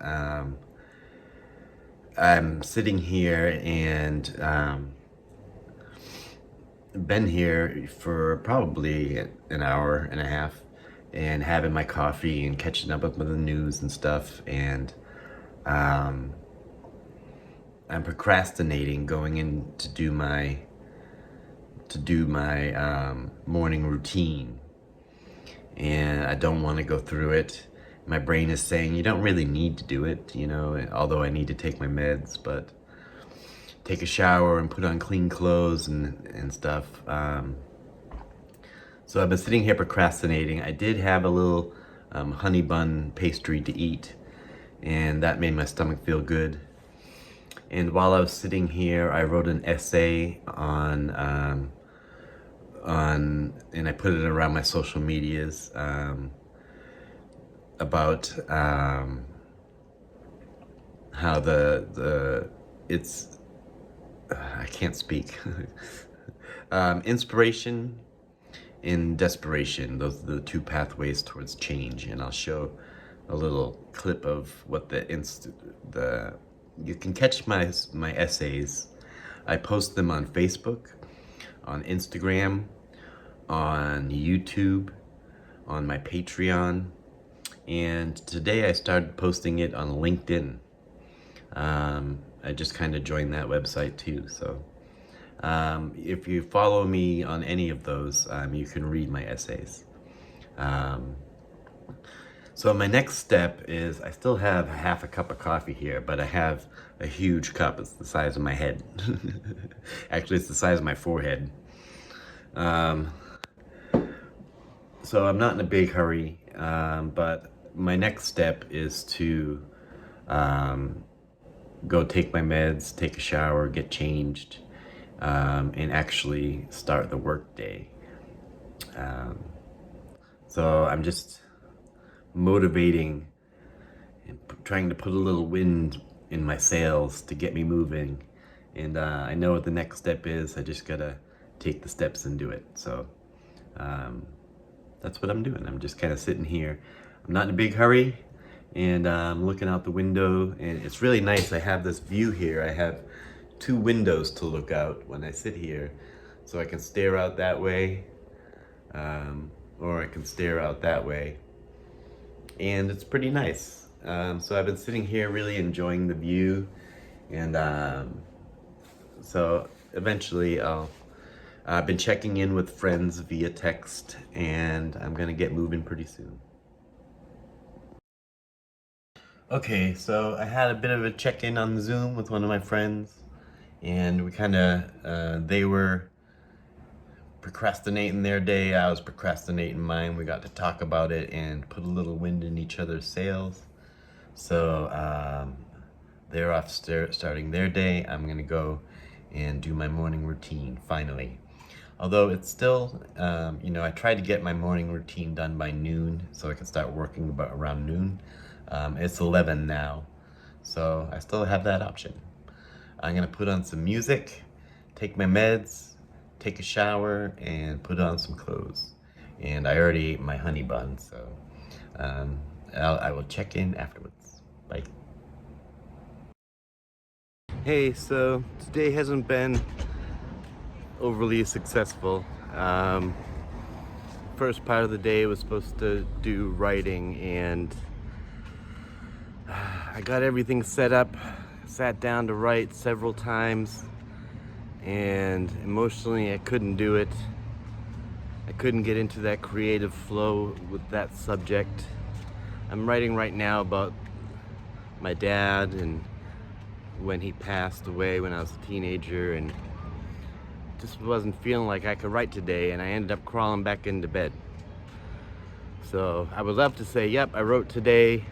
I'm sitting here and been here for probably an hour and a half and having my coffee and catching up with the news and stuff, and I'm procrastinating going in to do my morning routine, and I don't want to go through it. My brain is saying you don't really need to do it, you know, although I need to take my meds, but take a shower and put on clean clothes and stuff. So I've been sitting here procrastinating. I did have a little honey bun pastry to eat, and that made my stomach feel good. And while I was sitting here, I wrote an essay and I put it around my social medias about how I can't speak. Inspiration and desperation, those are the two pathways towards change, and I'll show a little clip of what you can catch my essays. I post them on Facebook, on Instagram, on YouTube, on my Patreon, and today I started posting it on LinkedIn. I just kind of joined that website too, so if you follow me on any of those, you can read my essays. So my next step is, I still have half a cup of coffee here, but I have a huge cup. It's the size of my head. Actually, it's the size of my forehead. So I'm not in a big hurry, but my next step is to go take my meds, take a shower, get changed, and actually start the work day. So I'm just motivating and trying to put a little wind in my sails to get me moving. And I know what the next step is. I just gotta take the steps and do it. So that's what I'm doing. I'm just kind of sitting here. I'm not in a big hurry, and I'm looking out the window, and it's really nice. I have this view here. I have two windows to look out when I sit here, so I can stare out that way, or I can stare out that way, and it's pretty nice. So I've been sitting here really enjoying the view, and so eventually I've been checking in with friends via text, and I'm gonna get moving pretty soon. Okay, so I had a bit of a check-in on Zoom with one of my friends, and we they were procrastinating their day. I was procrastinating mine. We got to talk about it and put a little wind in each other's sails. So they're off starting their day. I'm gonna go and do my morning routine finally. Although it's still, I tried to get my morning routine done by noon so I can start working around noon. It's 11 now, so I still have that option. I'm gonna put on some music, take my meds, take a shower, and put on some clothes. And I already ate my honey bun, so I will check in afterwards. Bye. Hey, so today hasn't been overly successful. First part of the day was supposed to do writing, and I got everything set up, sat down to write several times, and emotionally I couldn't do it. I couldn't get into that creative flow with that subject. I'm writing right now about my dad and when he passed away when I was a teenager, and just wasn't feeling like I could write today, and I ended up crawling back into bed. So I would love to say, yep, I wrote today,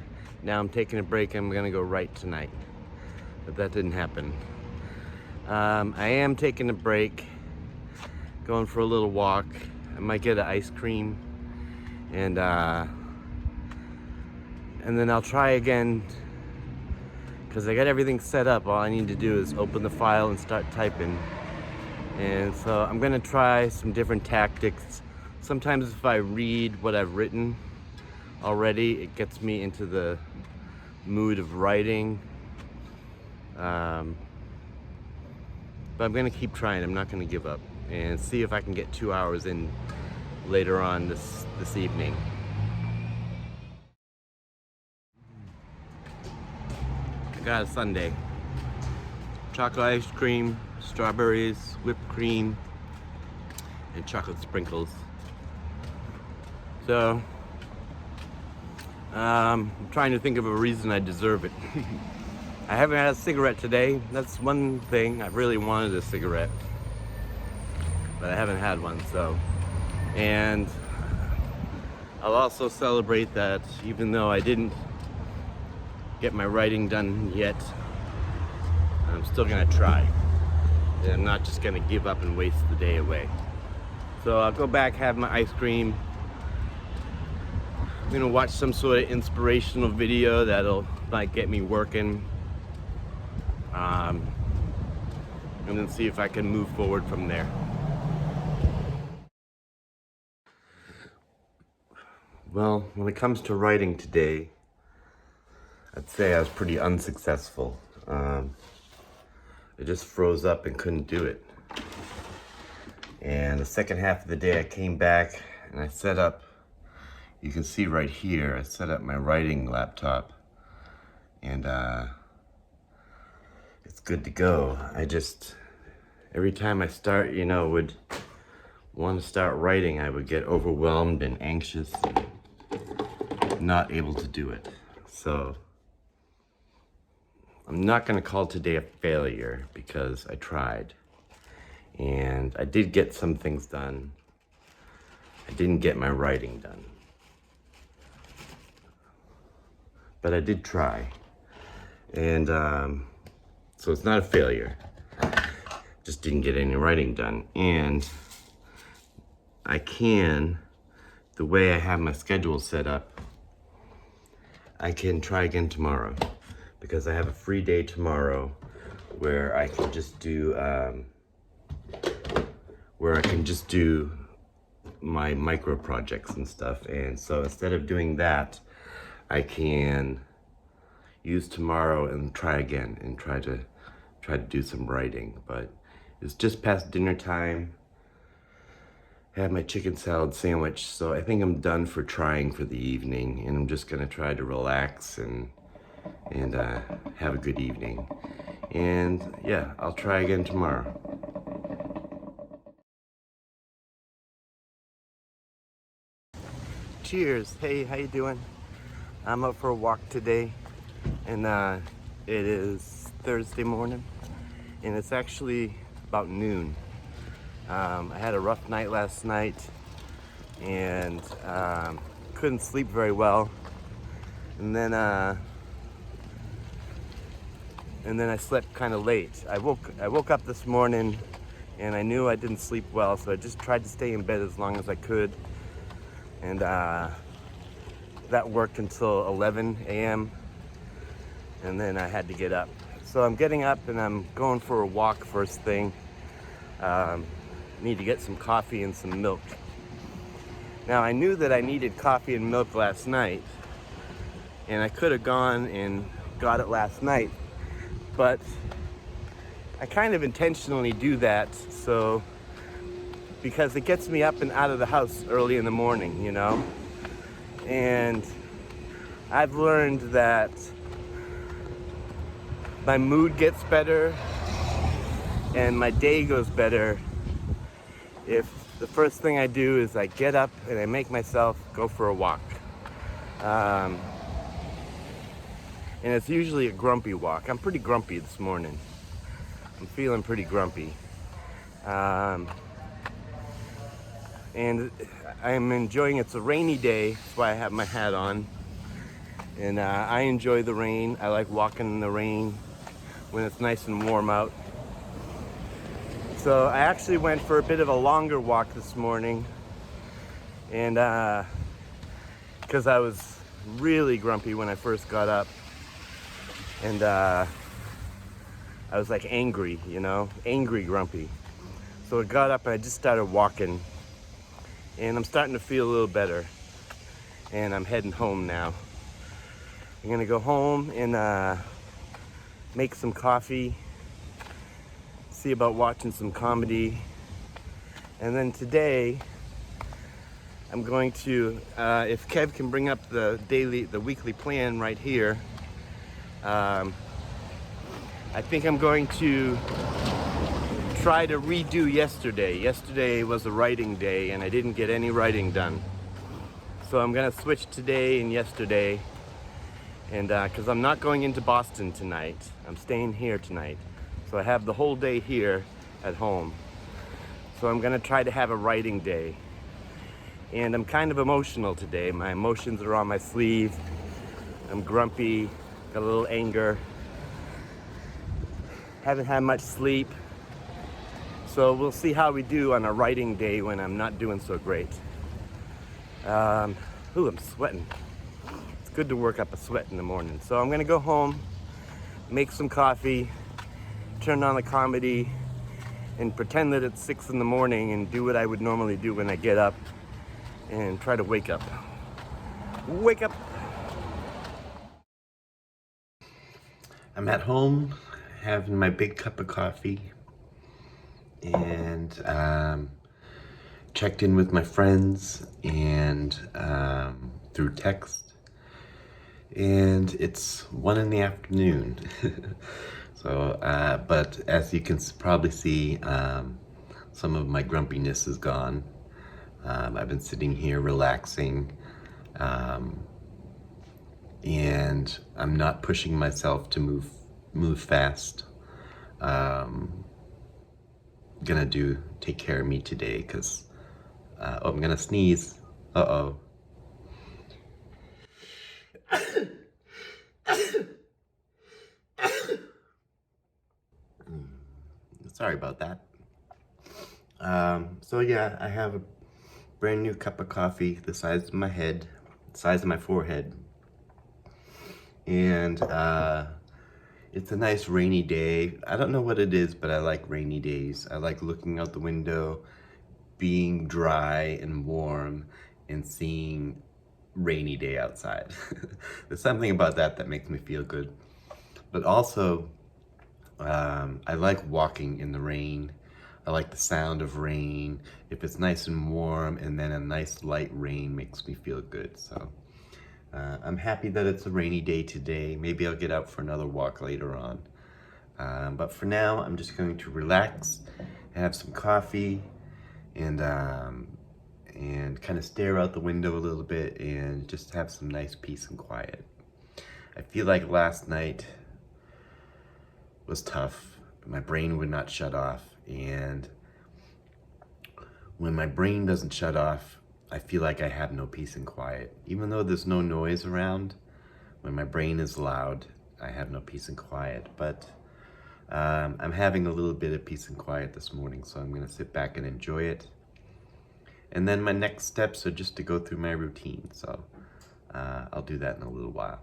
now I'm taking a break, I'm gonna go write tonight. But that didn't happen. I am taking a break, going for a little walk. I might get an ice cream, and then I'll try again, because I got everything set up. All I need to do is open the file and start typing. And so I'm gonna try some different tactics. Sometimes if I read what I've written already, it gets me into the mood of writing. But I'm gonna keep trying. I'm not gonna give up, and see if I can get 2 hours in later on this evening. I got a sundae. Chocolate ice cream, strawberries, whipped cream, and chocolate sprinkles. So, I'm trying to think of a reason I deserve it. I haven't had a cigarette today. That's one thing. I really wanted a cigarette, but I haven't had one, so. And I'll also celebrate that even though I didn't get my writing done yet, I'm still gonna try. And I'm not just gonna give up and waste the day away. So I'll go back, have my ice cream. I'm gonna watch some sort of inspirational video that'll like get me working. And then see if I can move forward from there. Well, when it comes to writing today, I'd say I was pretty unsuccessful. I just froze up and couldn't do it. And the second half of the day I came back and I set up, you can see right here, I set up my writing laptop, and it's good to go. Every time I start, would want to start writing, I would get overwhelmed and anxious and not able to do it. So I'm not going to call today a failure because I tried. And I did get some things done. I didn't get my writing done. But I did try. And so it's not a failure. Just didn't get any writing done. And the way I have my schedule set up, I can try again tomorrow. Because I have a free day tomorrow where I can just do my micro projects and stuff. And so instead of doing that, I can use tomorrow and try again and try to do some writing. But it's just past dinner time. I had my chicken salad sandwich, so I think I'm done for trying for the evening, and I'm just gonna try to relax and have a good evening. And yeah, I'll try again tomorrow. Cheers. Hey, how you doing? I'm up for a walk today, and it is Thursday morning, and it's actually about noon. I had a rough night last night and couldn't sleep very well. And then I slept kind of late. I woke up this morning and I knew I didn't sleep well, so I just tried to stay in bed as long as I could. And that worked until 11 a.m. and then I had to get up. So I'm getting up and I'm going for a walk first thing. Need to get some coffee and some milk. Now I knew that I needed coffee and milk last night, and I could have gone and got it last night, but I kind of intentionally do that because it gets me up and out of the house early in the morning, you know? And I've learned that my mood gets better and my day goes better if the first thing I do is I get up and I make myself go for a walk. And it's usually a grumpy walk. I'm pretty grumpy this morning. I'm feeling pretty grumpy. And I'm enjoying, it's a rainy day, that's why I have my hat on. And I enjoy the rain. I like walking in the rain when it's nice and warm out. So I actually went for a bit of a longer walk this morning, and because I was really grumpy when I first got up, and I was like angry, you know, angry grumpy. So I got up and I just started walking, and I'm starting to feel a little better, and I'm heading home now. I'm gonna go home and make some coffee, see about watching some comedy, and then today I'm going to, if Kev can bring up the weekly plan right here, I think I'm going to try to redo yesterday. Yesterday was a writing day and I didn't get any writing done. So I'm gonna switch today and yesterday, and because I'm not going into Boston tonight, I'm staying here tonight. So I have the whole day here at home. So I'm gonna try to have a writing day. And I'm kind of emotional today. My emotions are on my sleeve. I'm grumpy, got a little anger. Haven't had much sleep. So we'll see how we do on a writing day when I'm not doing so great. I'm sweating. It's good to work up a sweat in the morning. So I'm gonna go home, make some coffee, turn on the comedy, and pretend that it's 6 in the morning and do what I would normally do when I get up and try to wake up. Wake up! I'm at home having my big cup of coffee and checked in with my friends and through text, and it's 1 in the afternoon. So, but as you can probably see, some of my grumpiness is gone. I've been sitting here relaxing, and I'm not pushing myself to move fast. Gonna take care of me today, because I'm gonna sneeze. Uh-oh. Sorry about that. So yeah, I have a brand new cup of coffee the size of my head, the size of my forehead. And it's a nice rainy day. I don't know what it is, but I like rainy days. I like looking out the window, being dry and warm, and seeing rainy day outside. There's something about that makes me feel good. But also, I like walking in the rain. I like the sound of rain. If it's nice and warm and then a nice light rain makes me feel good. So I'm happy that it's a rainy day today. Maybe I'll get out for another walk later on. But for now, I'm just going to relax, have some coffee, and kind of stare out the window a little bit and just have some nice peace and quiet. I feel like last night was tough. My brain would not shut off, and when my brain doesn't shut off, I feel like I have no peace and quiet. Even though there's no noise around, when my brain is loud, I have no peace and quiet. But I'm having a little bit of peace and quiet this morning, so I'm gonna sit back and enjoy it. And then my next steps are just to go through my routine, so I'll do that in a little while.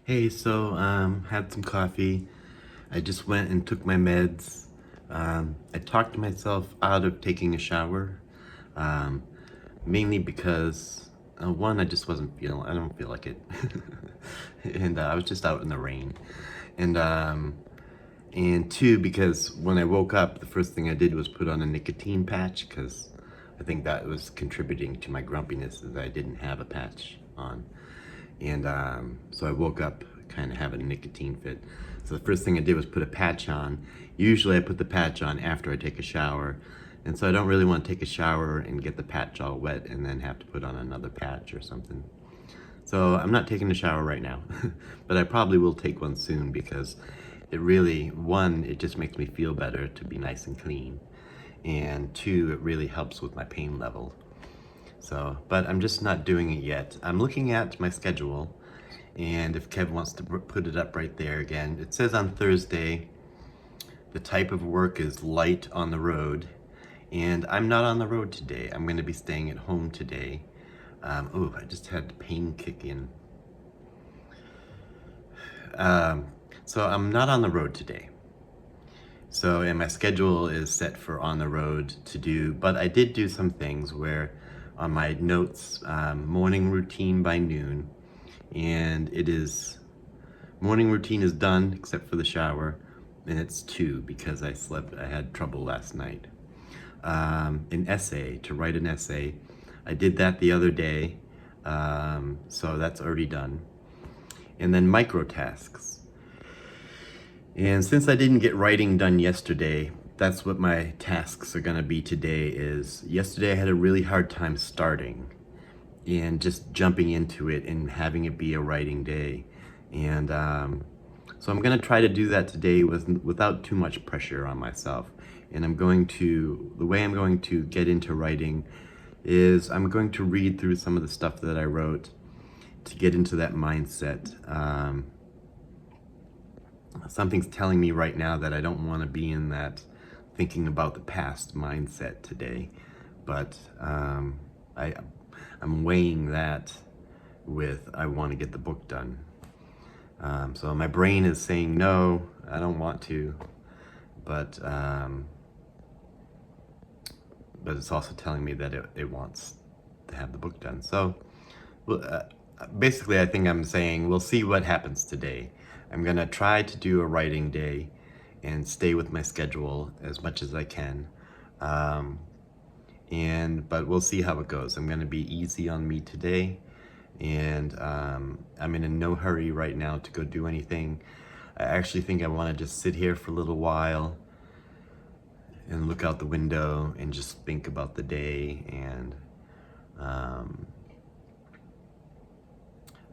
Hey, so had some coffee. I just went and took my meds. I talked myself out of taking a shower, mainly because one, I just wasn't feeling, I don't feel like it. And I was just out in the rain. And two, because when I woke up, the first thing I did was put on a nicotine patch, because I think that was contributing to my grumpiness, is I didn't have a patch on. And so I woke up kind of having a nicotine fit. So the first thing I did was put a patch on. Usually I put the patch on after I take a shower. And so I don't really want to take a shower and get the patch all wet and then have to put on another patch or something. So I'm not taking a shower right now, but I probably will take one soon, because it really, one, it just makes me feel better to be nice and clean. And two, it really helps with my pain level. So, but I'm just not doing it yet. I'm looking at my schedule, and if Kev wants to put it up right there again, it says on Thursday, the type of work is light on the road, and I'm not on the road today. I'm going to be staying at home today. Oh, I just had the pain kick in. So I'm not on the road today. So, and my schedule is set for on the road to do, but I did do some things where on my notes, morning routine by noon, and it is, morning routine is done except for the shower, and it's 2 because I had trouble last night. An essay, to write an essay. I did that the other day, so that's already done. And then micro tasks. And since I didn't get writing done yesterday, that's what my tasks are gonna be today. Is yesterday I had a really hard time starting and just jumping into it and having it be a writing day. And so I'm gonna try to do that today without too much pressure on myself. And the way I'm going to get into writing is I'm going to read through some of the stuff that I wrote to get into that mindset. Something's telling me right now that I don't want to be in that thinking about the past mindset today, but I'm weighing that with I want to get the book done. So my brain is saying no, I don't want to, but it's also telling me that it wants to have the book done. So basically I think I'm saying we'll see what happens today. I'm gonna try to do a writing day and stay with my schedule as much as I can. But we'll see how it goes. I'm gonna be easy on me today, and I'm in no hurry right now to go do anything. I actually think I wanna just sit here for a little while and look out the window and just think about the day, and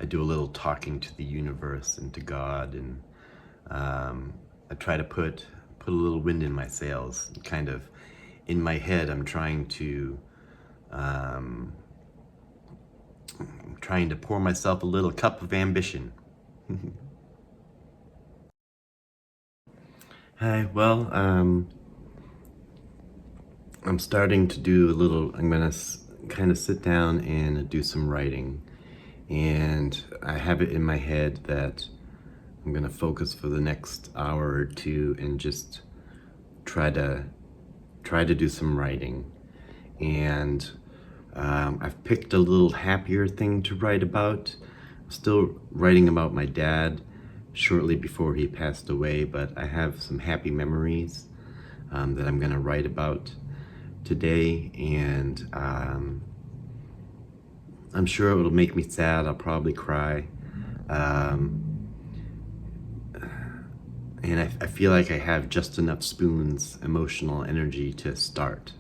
I do a little talking to the universe and to God, and I try to put a little wind in my sails. Kind of in my head, I'm trying to pour myself a little cup of ambition. Hi, well, I'm starting to do a little, I'm gonna kind of sit down and do some writing. And I have it in my head that I'm gonna focus for the next hour or two and just try to do some writing. And I've picked a little happier thing to write about. I'm still writing about my dad shortly before he passed away, but I have some happy memories that I'm gonna write about today, and I'm sure it'll make me sad. I'll probably cry. And I feel like I have just enough spoons, emotional energy to start.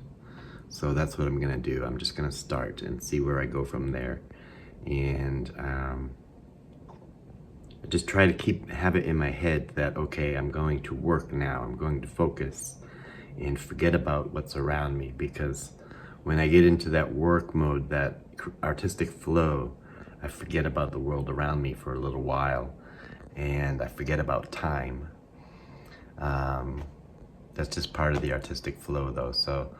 So that's what I'm gonna do. I'm just gonna start and see where I go from there. And I just try to have it in my head that, okay, I'm going to work now. I'm going to focus. and forget about what's around me, because when I get into that work mode, that artistic flow, I forget about the world around me for a little while, and I forget about time. That's just part of the artistic flow though, so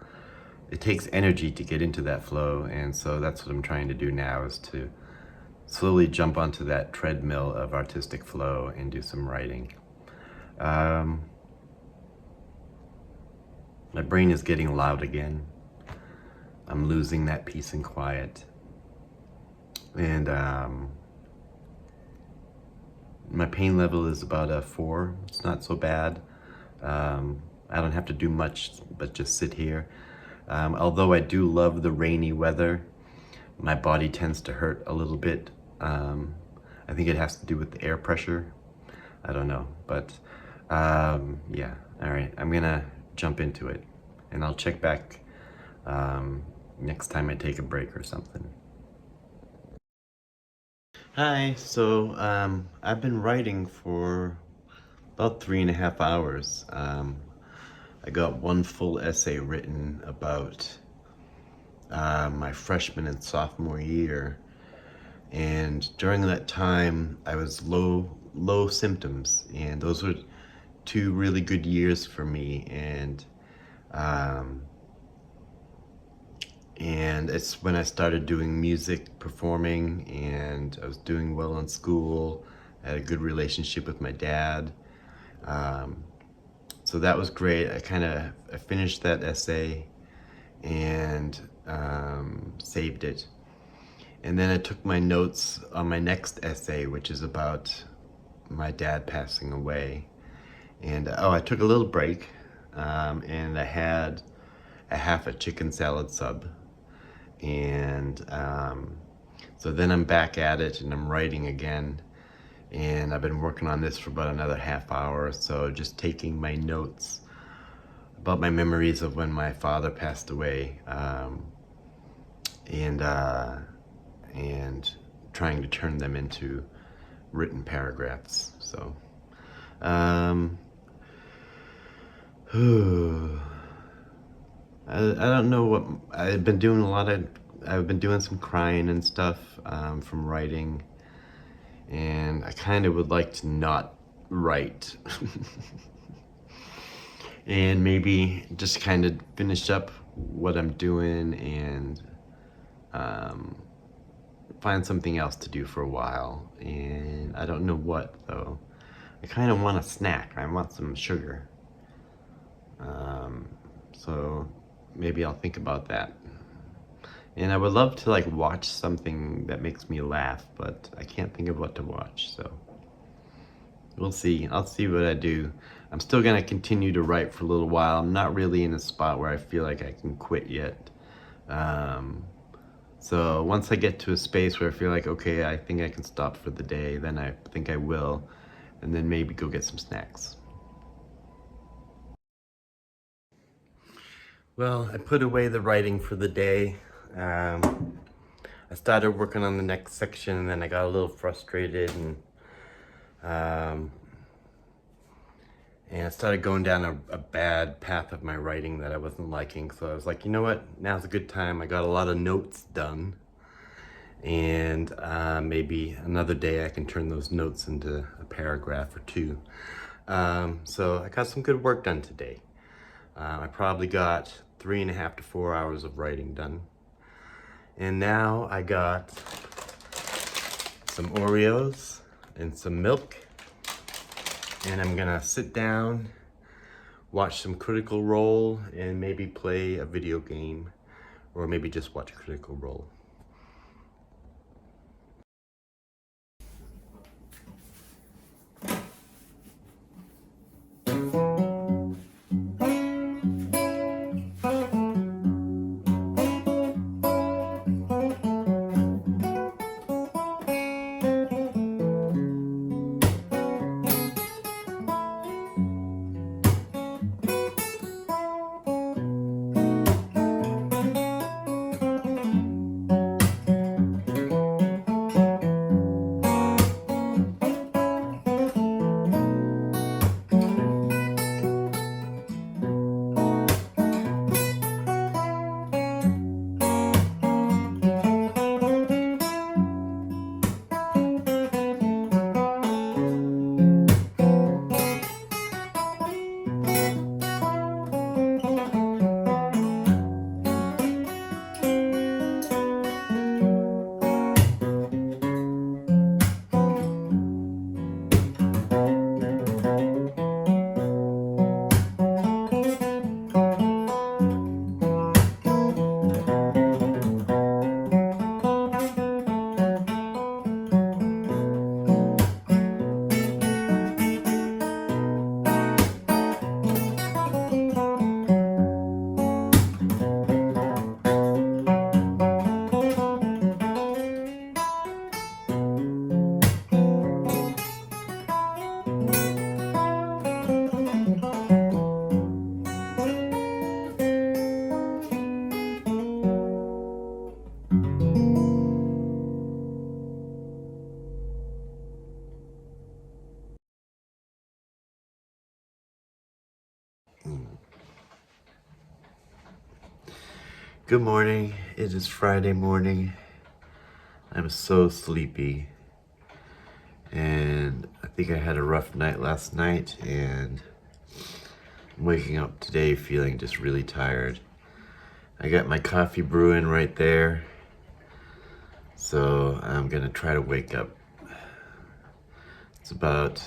it takes energy to get into that flow, and so that's what I'm trying to do now, is to slowly jump onto that treadmill of artistic flow and do some writing. My brain is getting loud again. I'm losing that peace and quiet. And my pain level is about a 4. It's not so bad. I don't have to do much but just sit here. Although I do love the rainy weather, my body tends to hurt a little bit. I think it has to do with the air pressure. I don't know, but yeah. All right, I'm gonna jump into it, and I'll check back next time I take a break or something. Hi, so I've been writing for about 3.5 hours. I got one full essay written about my freshman and sophomore year, and during that time I was low symptoms, and those were 2 really good years for me, and it's when I started doing music, performing, and I was doing well in school. I had a good relationship with my dad. So that was great. I finished that essay and saved it. And then I took my notes on my next essay, which is about my dad passing away. And I took a little break, and I had a half a chicken salad sub. And so then I'm back at it, and I'm writing again. And I've been working on this for about another half hour or so, just taking my notes about my memories of when my father passed away, and trying to turn them into written paragraphs. So I don't know what I've been doing. I've been doing some crying and stuff from writing, and I kind of would like to not write and maybe just kind of finish up what I'm doing and find something else to do for a while. And I don't know what though. I kind of want a snack. I want some sugar. So maybe I'll think about that. And I would love to like watch something that makes me laugh, but I can't think of what to watch, so we'll see. I'll see what I do. I'm still gonna continue to write for a little while. I'm not really in a spot where I feel like I can quit yet. So once I get to a space where I feel like, okay, I think I can stop for the day, then I think I will, and then maybe go get some snacks. Well, I put away the writing for the day. I started working on the next section, and then I got a little frustrated, and I started going down a bad path of my writing that I wasn't liking. So I was like, you know what, now's a good time. I got a lot of notes done, and maybe another day I can turn those notes into a paragraph or 2. So I got some good work done today. I probably got 3.5 to 4 hours of writing done. And now I got some Oreos and some milk, and I'm gonna sit down, watch some Critical Role, and maybe play a video game, or maybe just watch Critical Role. Good morning. It is Friday morning. I'm so sleepy. And I think I had a rough night last night, and I'm waking up today feeling just really tired. I got my coffee brewing right there, so I'm gonna try to wake up. It's about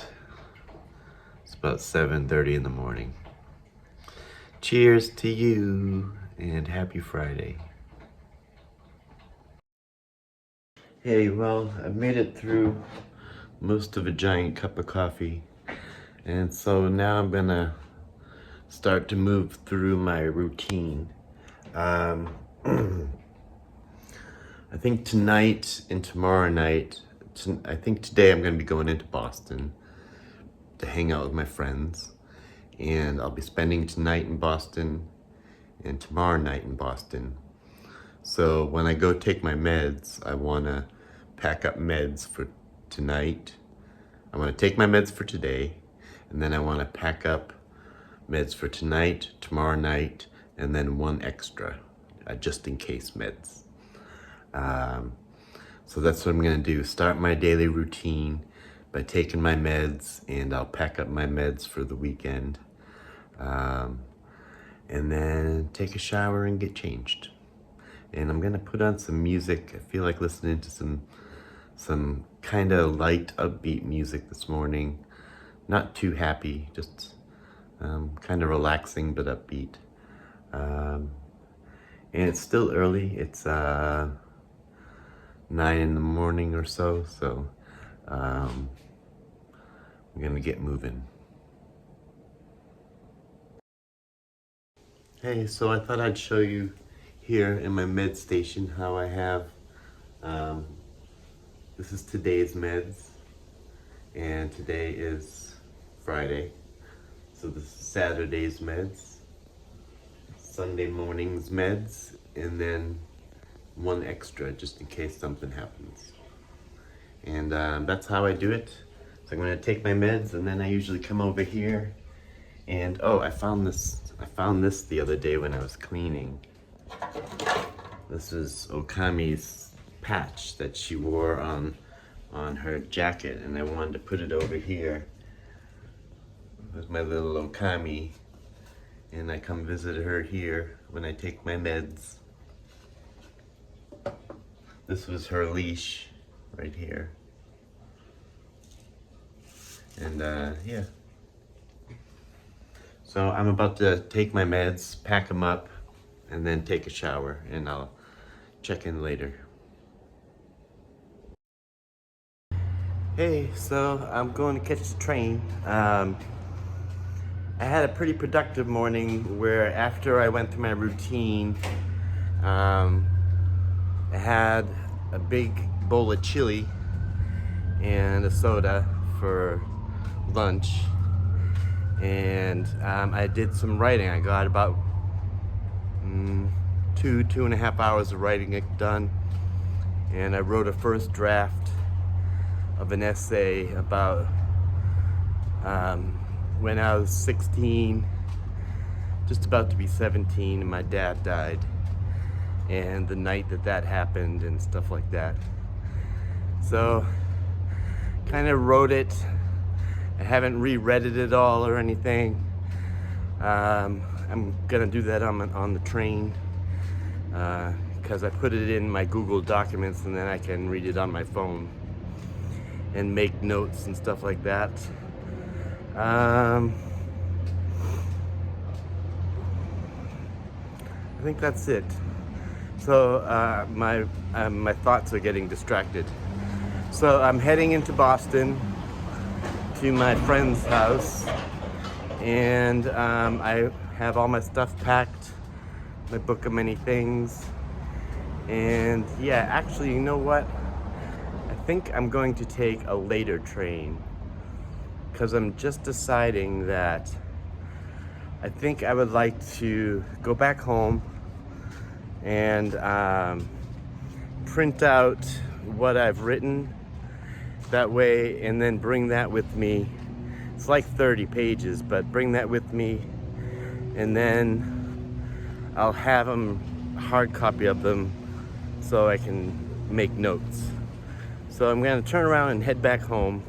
7:30 in the morning. Cheers to you, and happy Friday. Hey, well, I've made it through most of a giant cup of coffee, and so now I'm gonna start to move through my routine. I think tonight and tomorrow night, I think today I'm gonna be going into Boston to hang out with my friends, and I'll be spending tonight in Boston and tomorrow night in Boston. So when I go take my meds, I wanna pack up meds for tonight. I wanna take my meds for today, and then I wanna pack up meds for tonight, tomorrow night, and then one extra, just in case meds. So that's what I'm gonna do, start my daily routine by taking my meds, and I'll pack up my meds for the weekend. And then take a shower and get changed. And I'm gonna put on some music. I feel like listening to some kind of light, upbeat music this morning. Not too happy, just kind of relaxing but upbeat. And it's still early. It's 9 in the morning or so. So I'm gonna get moving. Hey, so I thought I'd show you here in my med station how I have, this is today's meds, and today is Friday, so this is Saturday's meds, Sunday morning's meds, and then one extra just in case something happens. And that's how I do it. So I'm gonna take my meds, and then I usually come over here, and oh, I found this the other day when I was cleaning. This is Okami's patch that she wore on her jacket, and I wanted to put it over here with my little Okami, and I come visit her here when I take my meds. This was her leash right here, and yeah. So I'm about to take my meds, pack them up, and then take a shower, and I'll check in later. Hey, so I'm going to catch the train. I had a pretty productive morning where after I went through my routine, I had a big bowl of chili and a soda for lunch. And I did some writing. I got about 2.5 hours of writing it done, and I wrote a first draft of an essay about when I was 16, just about to be 17, and my dad died, and the night that happened and stuff like that. So kind of wrote it. I haven't reread it at all or anything. I'm gonna do that on the train because I put it in my Google Documents, and then I can read it on my phone and make notes and stuff like that. I think that's it. So my thoughts are getting distracted. So I'm heading into Boston to my friend's house, and I have all my stuff packed, my book of many things, and yeah, actually, you know what? I think I'm going to take a later train, because I'm just deciding that I think I would like to go back home and print out what I've written that way, and then bring that with me. It's like 30 pages, but bring that with me, and then I'll have them hard copy of them so I can make notes. So I'm gonna turn around and head back home,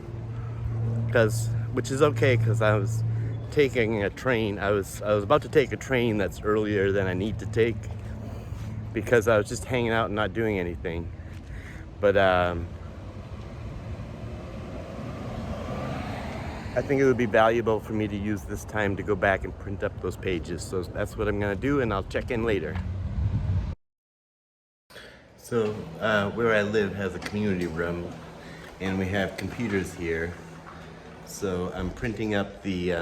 which is okay, because I was taking a train. I was about to take a train that's earlier than I need to take, because I was just hanging out and not doing anything. But I think it would be valuable for me to use this time to go back and print up those pages. So that's what I'm gonna do, and I'll check in later. So where I live has a community room, and we have computers here. So I'm printing up the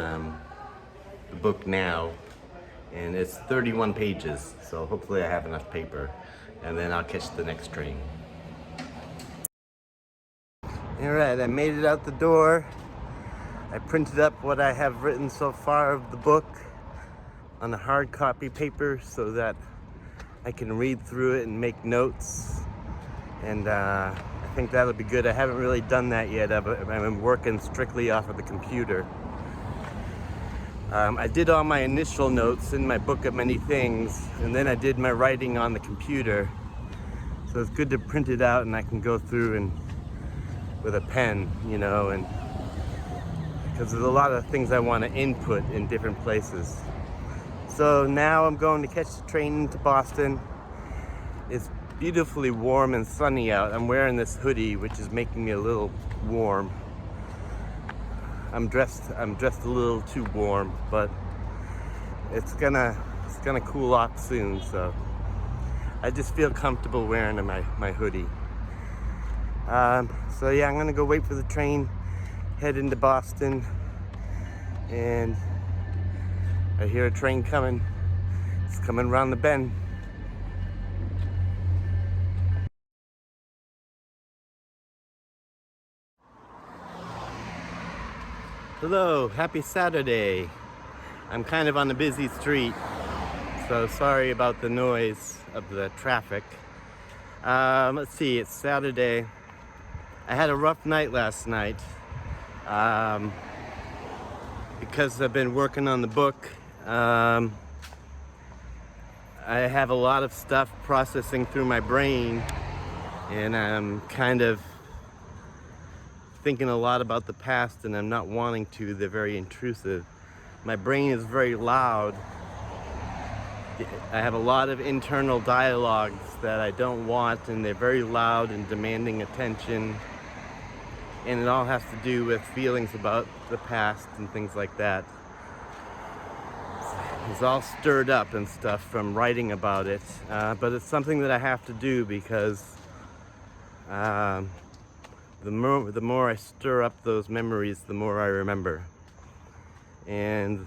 book now, and it's 31 pages. So hopefully I have enough paper, and then I'll catch the next train. All right, I made it out the door. I printed up what I have written so far of the book on a hard copy paper so that I can read through it and make notes. And I think that'll be good. I haven't really done that yet. I've been working strictly off of the computer. I did all my initial notes in my book of many things, and then I did my writing on the computer. So it's good to print it out, and I can go through and with a pen, you know, and because there's a lot of things I want to input in different places. So now I'm going to catch the train into Boston. It's beautifully warm and sunny out. I'm wearing this hoodie, which is making me a little warm. I'm dressed a little too warm, but it's gonna cool off soon. So I just feel comfortable wearing my hoodie. So yeah, I'm gonna go wait for the train, head into Boston, and I hear a train coming. It's coming around the bend. Hello, happy Saturday. I'm kind of on a busy street, so sorry about the noise of the traffic. Let's see, it's Saturday. I had a rough night last night because I've been working on the book. I have a lot of stuff processing through my brain, and I'm kind of thinking a lot about the past, and I'm not wanting to. They're very intrusive. My brain is very loud. I have a lot of internal dialogues that I don't want, and they're very loud and demanding attention. And it all has to do with feelings about the past and things like that. It's all stirred up and stuff from writing about it, but it's something that I have to do because the more I stir up those memories, the more I remember, and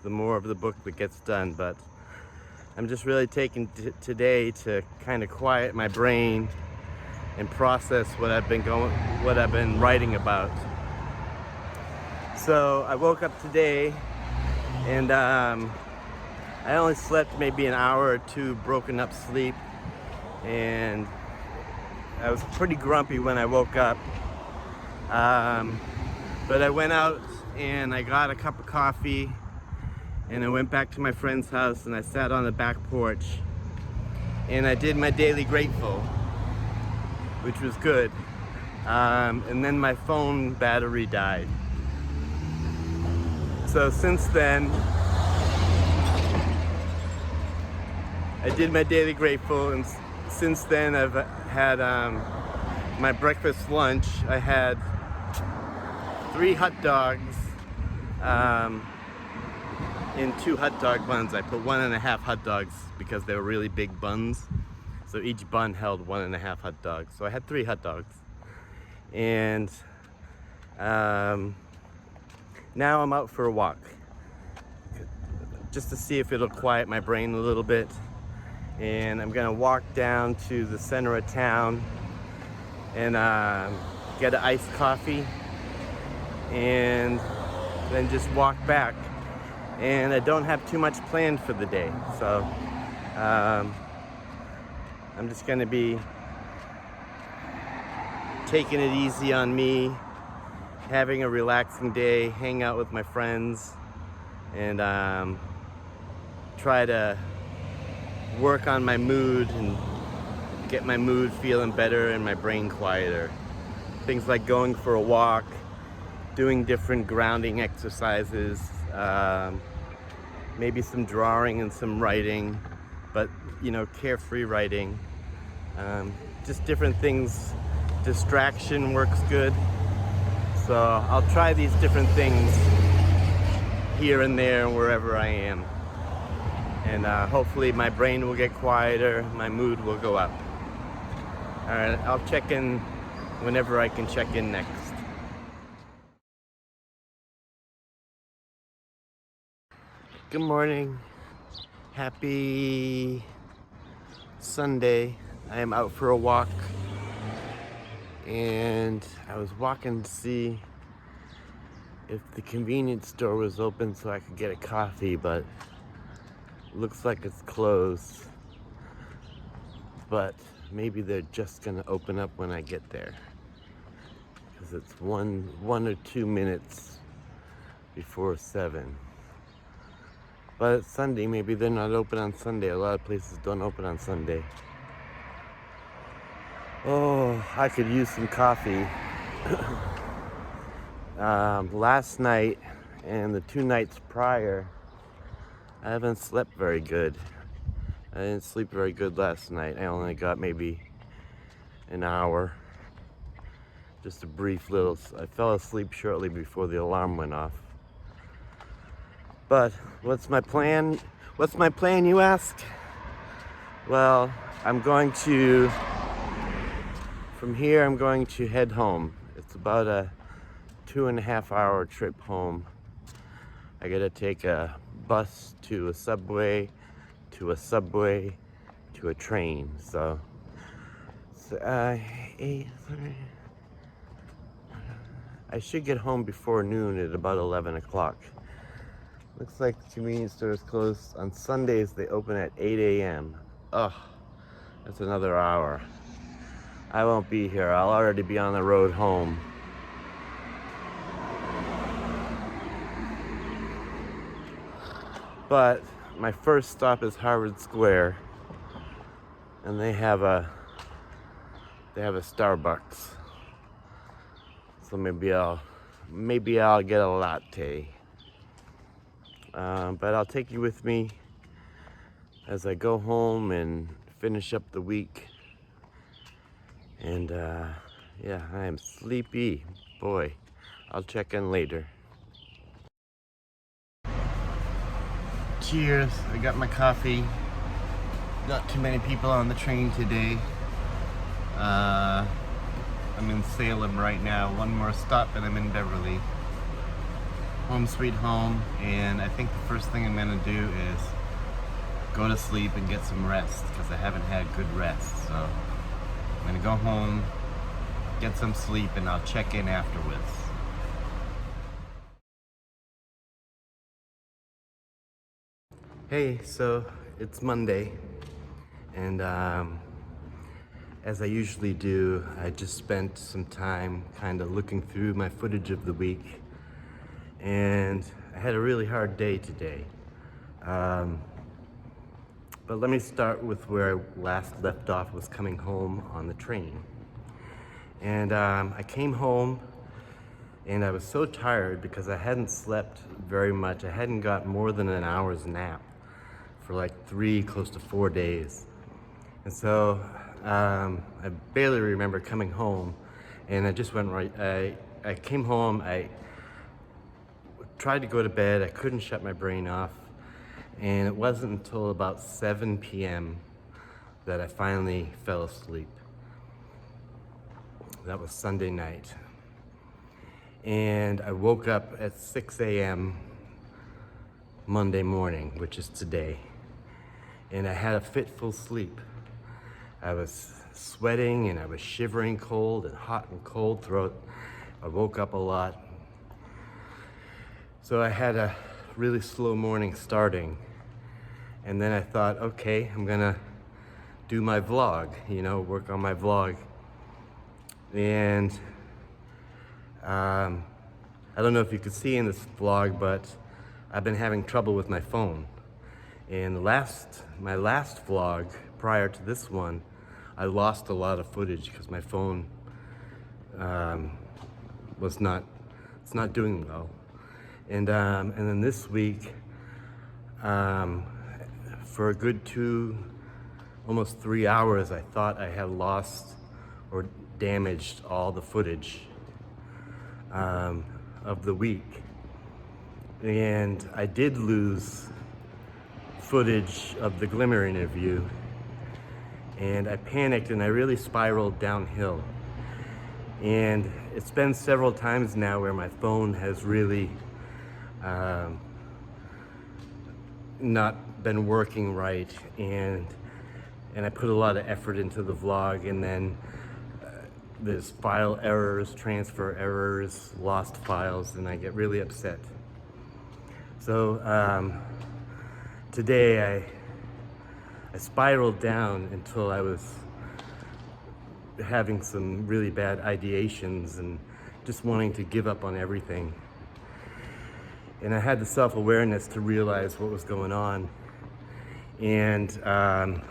the more of the book that gets done. But I'm just really taking today to kind of quiet my brain and process what I've been writing about. So I woke up today, and I only slept maybe an hour or two, broken up sleep, and I was pretty grumpy when I woke up. But I went out and I got a cup of coffee, and I went back to my friend's house, and I sat on the back porch, and I did my daily grateful, which was good. And then my phone battery died. So since then, I did my daily grateful, and since then I've had my breakfast lunch. I had 3 hot dogs in 2 hot dog buns. I put 1.5 hot dogs because they were really big buns. So each bun held 1.5 hot dogs. So I had 3 hot dogs. And now I'm out for a walk, just to see if it'll quiet my brain a little bit. And I'm gonna walk down to the center of town and get an iced coffee, and then just walk back. And I don't have too much planned for the day, so I'm just gonna be taking it easy on me, having a relaxing day, hang out with my friends, and try to work on my mood and get my mood feeling better and my brain quieter. Things like going for a walk, doing different grounding exercises, maybe some drawing and some writing, but carefree writing. Just different things. Distraction works good. So I'll try these different things here and there wherever I am. And hopefully my brain will get quieter, my mood will go up. All right, I'll check in whenever I can check in next. Good morning. Happy Sunday. I am out for a walk. And I was walking to see if the convenience store was open so I could get a coffee, but looks like it's closed. But maybe they're just gonna open up when I get there, because it's one or 2 minutes before 7. But it's Sunday. Maybe they're not open on Sunday. A lot of places don't open on Sunday. Oh, I could use some coffee. Last night and the 2 nights prior, I haven't slept very good. I didn't sleep very good last night. I only got maybe an hour. Just a brief little, I fell asleep shortly before the alarm went off. But what's my plan? What's my plan, you ask? Well, from here I'm going to head home. It's about a 2.5 hour trip home. I gotta take a bus to a subway, to a train. So I should get home before noon at about 11 o'clock. Looks like the convenience store is closed. On Sundays, they open at 8 a.m. Ugh, that's another hour. I won't be here. I'll already be on the road home. But my first stop is Harvard Square, and they have a Starbucks. So maybe I'll get a latte. But I'll take you with me as I go home and finish up the week. And yeah, I am sleepy. Boy, I'll check in later. Cheers, I got my coffee. Not too many people on the train today. I'm in Salem right now. One more stop and I'm in Beverly. Home sweet home. And I think the first thing I'm gonna do is go to sleep and get some rest, because I haven't had good rest. So I'm gonna go home, get some sleep, and I'll check in afterwards. Hey, so it's Monday, and as I usually do, I just spent some time kind of looking through my footage of the week, and I had a really hard day today. But let me start with where I last left off, was coming home on the train. And I came home and I was so tired because I hadn't slept very much. I hadn't got more than an hour's nap for like 3, close to 4 days. And so I barely remember coming home, and I just went right, I came home, I tried to go to bed, I couldn't shut my brain off. And it wasn't until about 7 p.m. that I finally fell asleep. That was Sunday night. And I woke up at 6 a.m. Monday morning, which is today. And I had a fitful sleep. I was sweating and I was shivering cold and hot and cold throughout. I woke up a lot. So I had a really slow morning starting. And then I thought, okay, I'm gonna do my vlog, work on my vlog. And I don't know if you could see in this vlog, but I've been having trouble with my phone. And my last vlog prior to this one, I lost a lot of footage because my phone it's not doing well. And then this week, for a good almost 3 hours, I thought I had lost or damaged all the footage of the week. And I did lose footage of the Glimmer interview, and I panicked and I really spiraled downhill. And it's been several times now where my phone has really not been working right, and I put a lot of effort into the vlog, and then there's file errors, transfer errors, lost files, and I get really upset. So today I spiraled down until I was having some really bad ideations and just wanting to give up on everything. And I had the self-awareness to realize what was going on. And I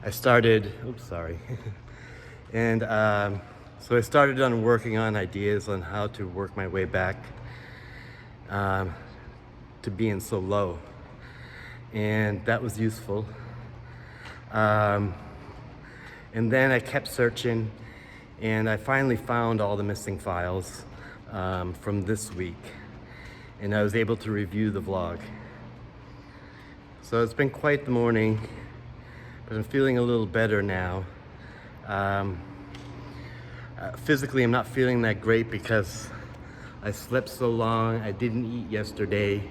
started, and so I started on working on ideas on how to work my way back to being so low. And that was useful. And then I kept searching, and I finally found all the missing files from this week, and I was able to review the vlog. So it's been quite the morning, but I'm feeling a little better now. Physically, I'm not feeling that great because I slept so long. I didn't eat yesterday,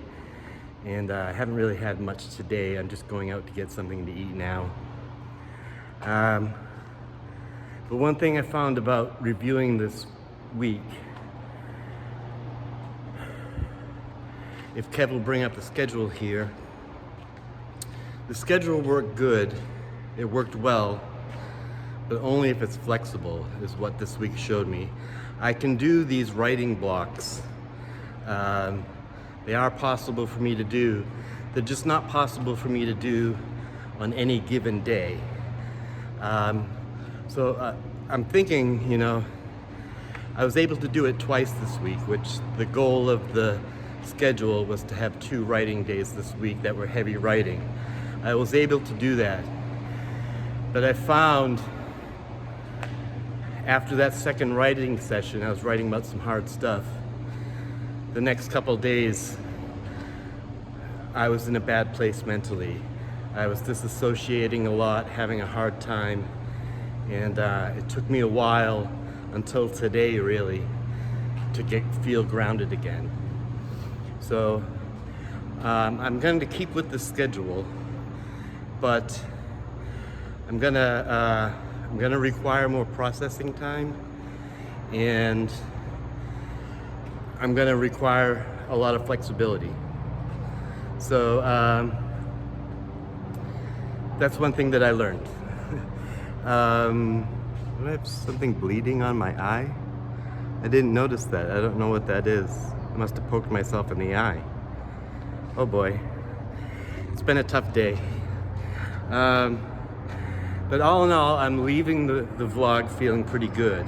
and I haven't really had much today. I'm just going out to get something to eat now. But one thing I found about reviewing this week, if Kev will bring up the schedule here, the schedule worked good, it worked well, but only if it's flexible, is what this week showed me. I can do these writing blocks. They are possible for me to do. They're just not possible for me to do on any given day. So I'm thinking, I was able to do it twice this week, which the goal of the schedule was to have 2 writing days this week that were heavy writing. I was able to do that. But I found after that second writing session, I was writing about some hard stuff. The next couple days, I was in a bad place mentally. I was disassociating a lot, having a hard time, and it took me a while, until today really, to feel grounded again. So I'm going to keep with the schedule, but I'm gonna require more processing time, and I'm gonna require a lot of flexibility. So that's one thing that I learned. Do I have something bleeding on my eye? I didn't notice that. I don't know what that is. I must have poked myself in the eye. Oh boy. It's been a tough day. But all in all, I'm leaving the vlog feeling pretty good.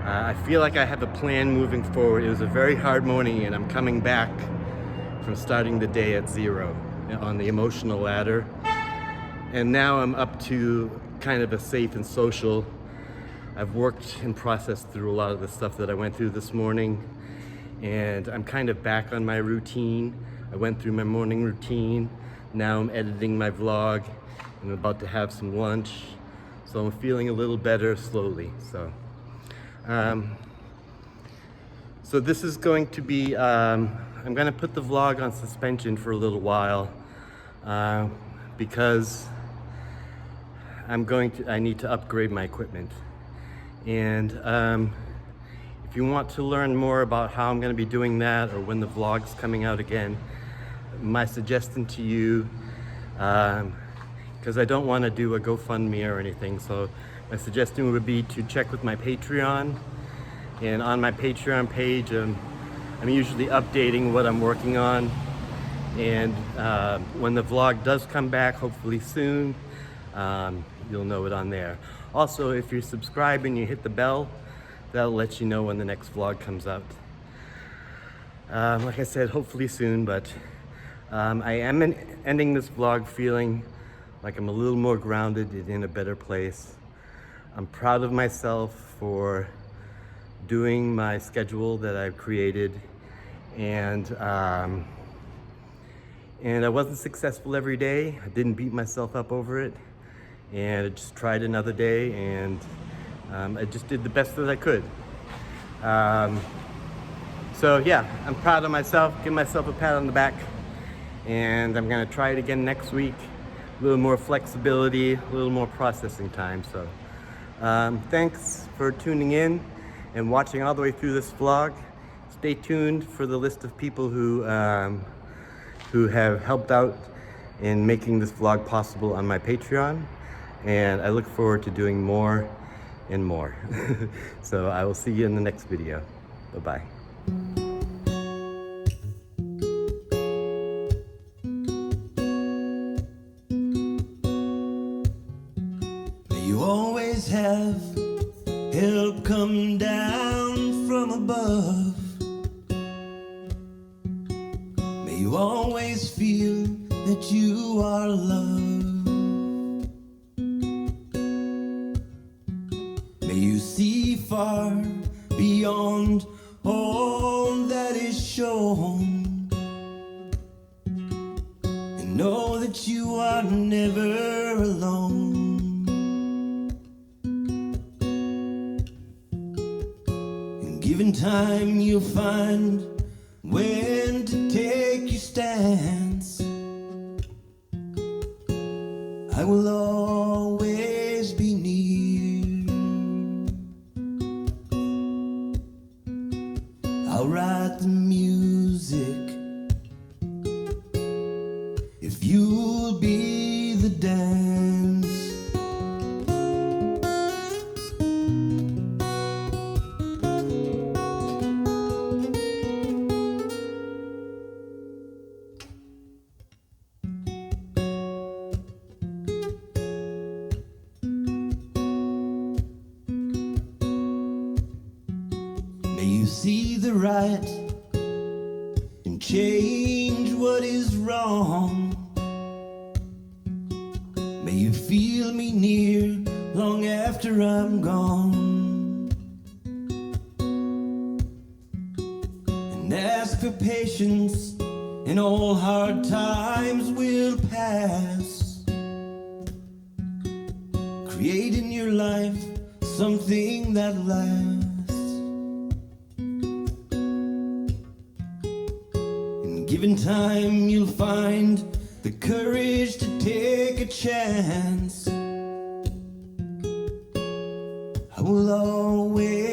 I feel like I have a plan moving forward. It was a very hard morning, and I'm coming back from starting the day at 0 on the emotional ladder. And now I'm up to kind of a safe and social. I've worked and processed through a lot of the stuff that I went through this morning, and I'm kind of back on my routine. I went through my morning routine. Now I'm editing my vlog, and I'm about to have some lunch. So I'm feeling a little better slowly. So this is going to be, I'm gonna put the vlog on suspension for a little while because I need to upgrade my equipment. And if you want to learn more about how I'm gonna be doing that, or when the vlog's coming out again, my suggestion to you, because I don't want to do a GoFundMe or anything, so my suggestion would be to check with my Patreon. And on my Patreon page, I'm usually updating what I'm working on, And when the vlog does come back, hopefully soon, you'll know it on there. Also, if you're subscribed and you hit the bell, that'll let you know when the next vlog comes out. Like I said, hopefully soon, but I am ending this vlog feeling like I'm a little more grounded and in a better place. I'm proud of myself for doing my schedule that I've created, and I wasn't successful every day. I didn't beat myself up over it, and I just tried another day, and I just did the best that I could. So yeah, I'm proud of myself, give myself a pat on the back, and I'm gonna try it again next week. A little more flexibility, a little more processing time. So thanks for tuning in and watching all the way through this vlog. Stay tuned for the list of people who have helped out in making this vlog possible on my Patreon, and I look forward to doing more and more. So I will see you in the next video. Bye-bye. May you always have help come down from above. May you always feel that you are loved. May you see far beyond all that is shown, and know that you are never alone. And given time, you'll find when to take your stance. I will always be near. I'll write the music if you'll be the dance. May you see the right and change what is wrong. May you feel me near long after I'm gone. And ask for patience, and all hard times will pass. Create in your life something that lasts. Given time, you'll find the courage to take a chance. I will always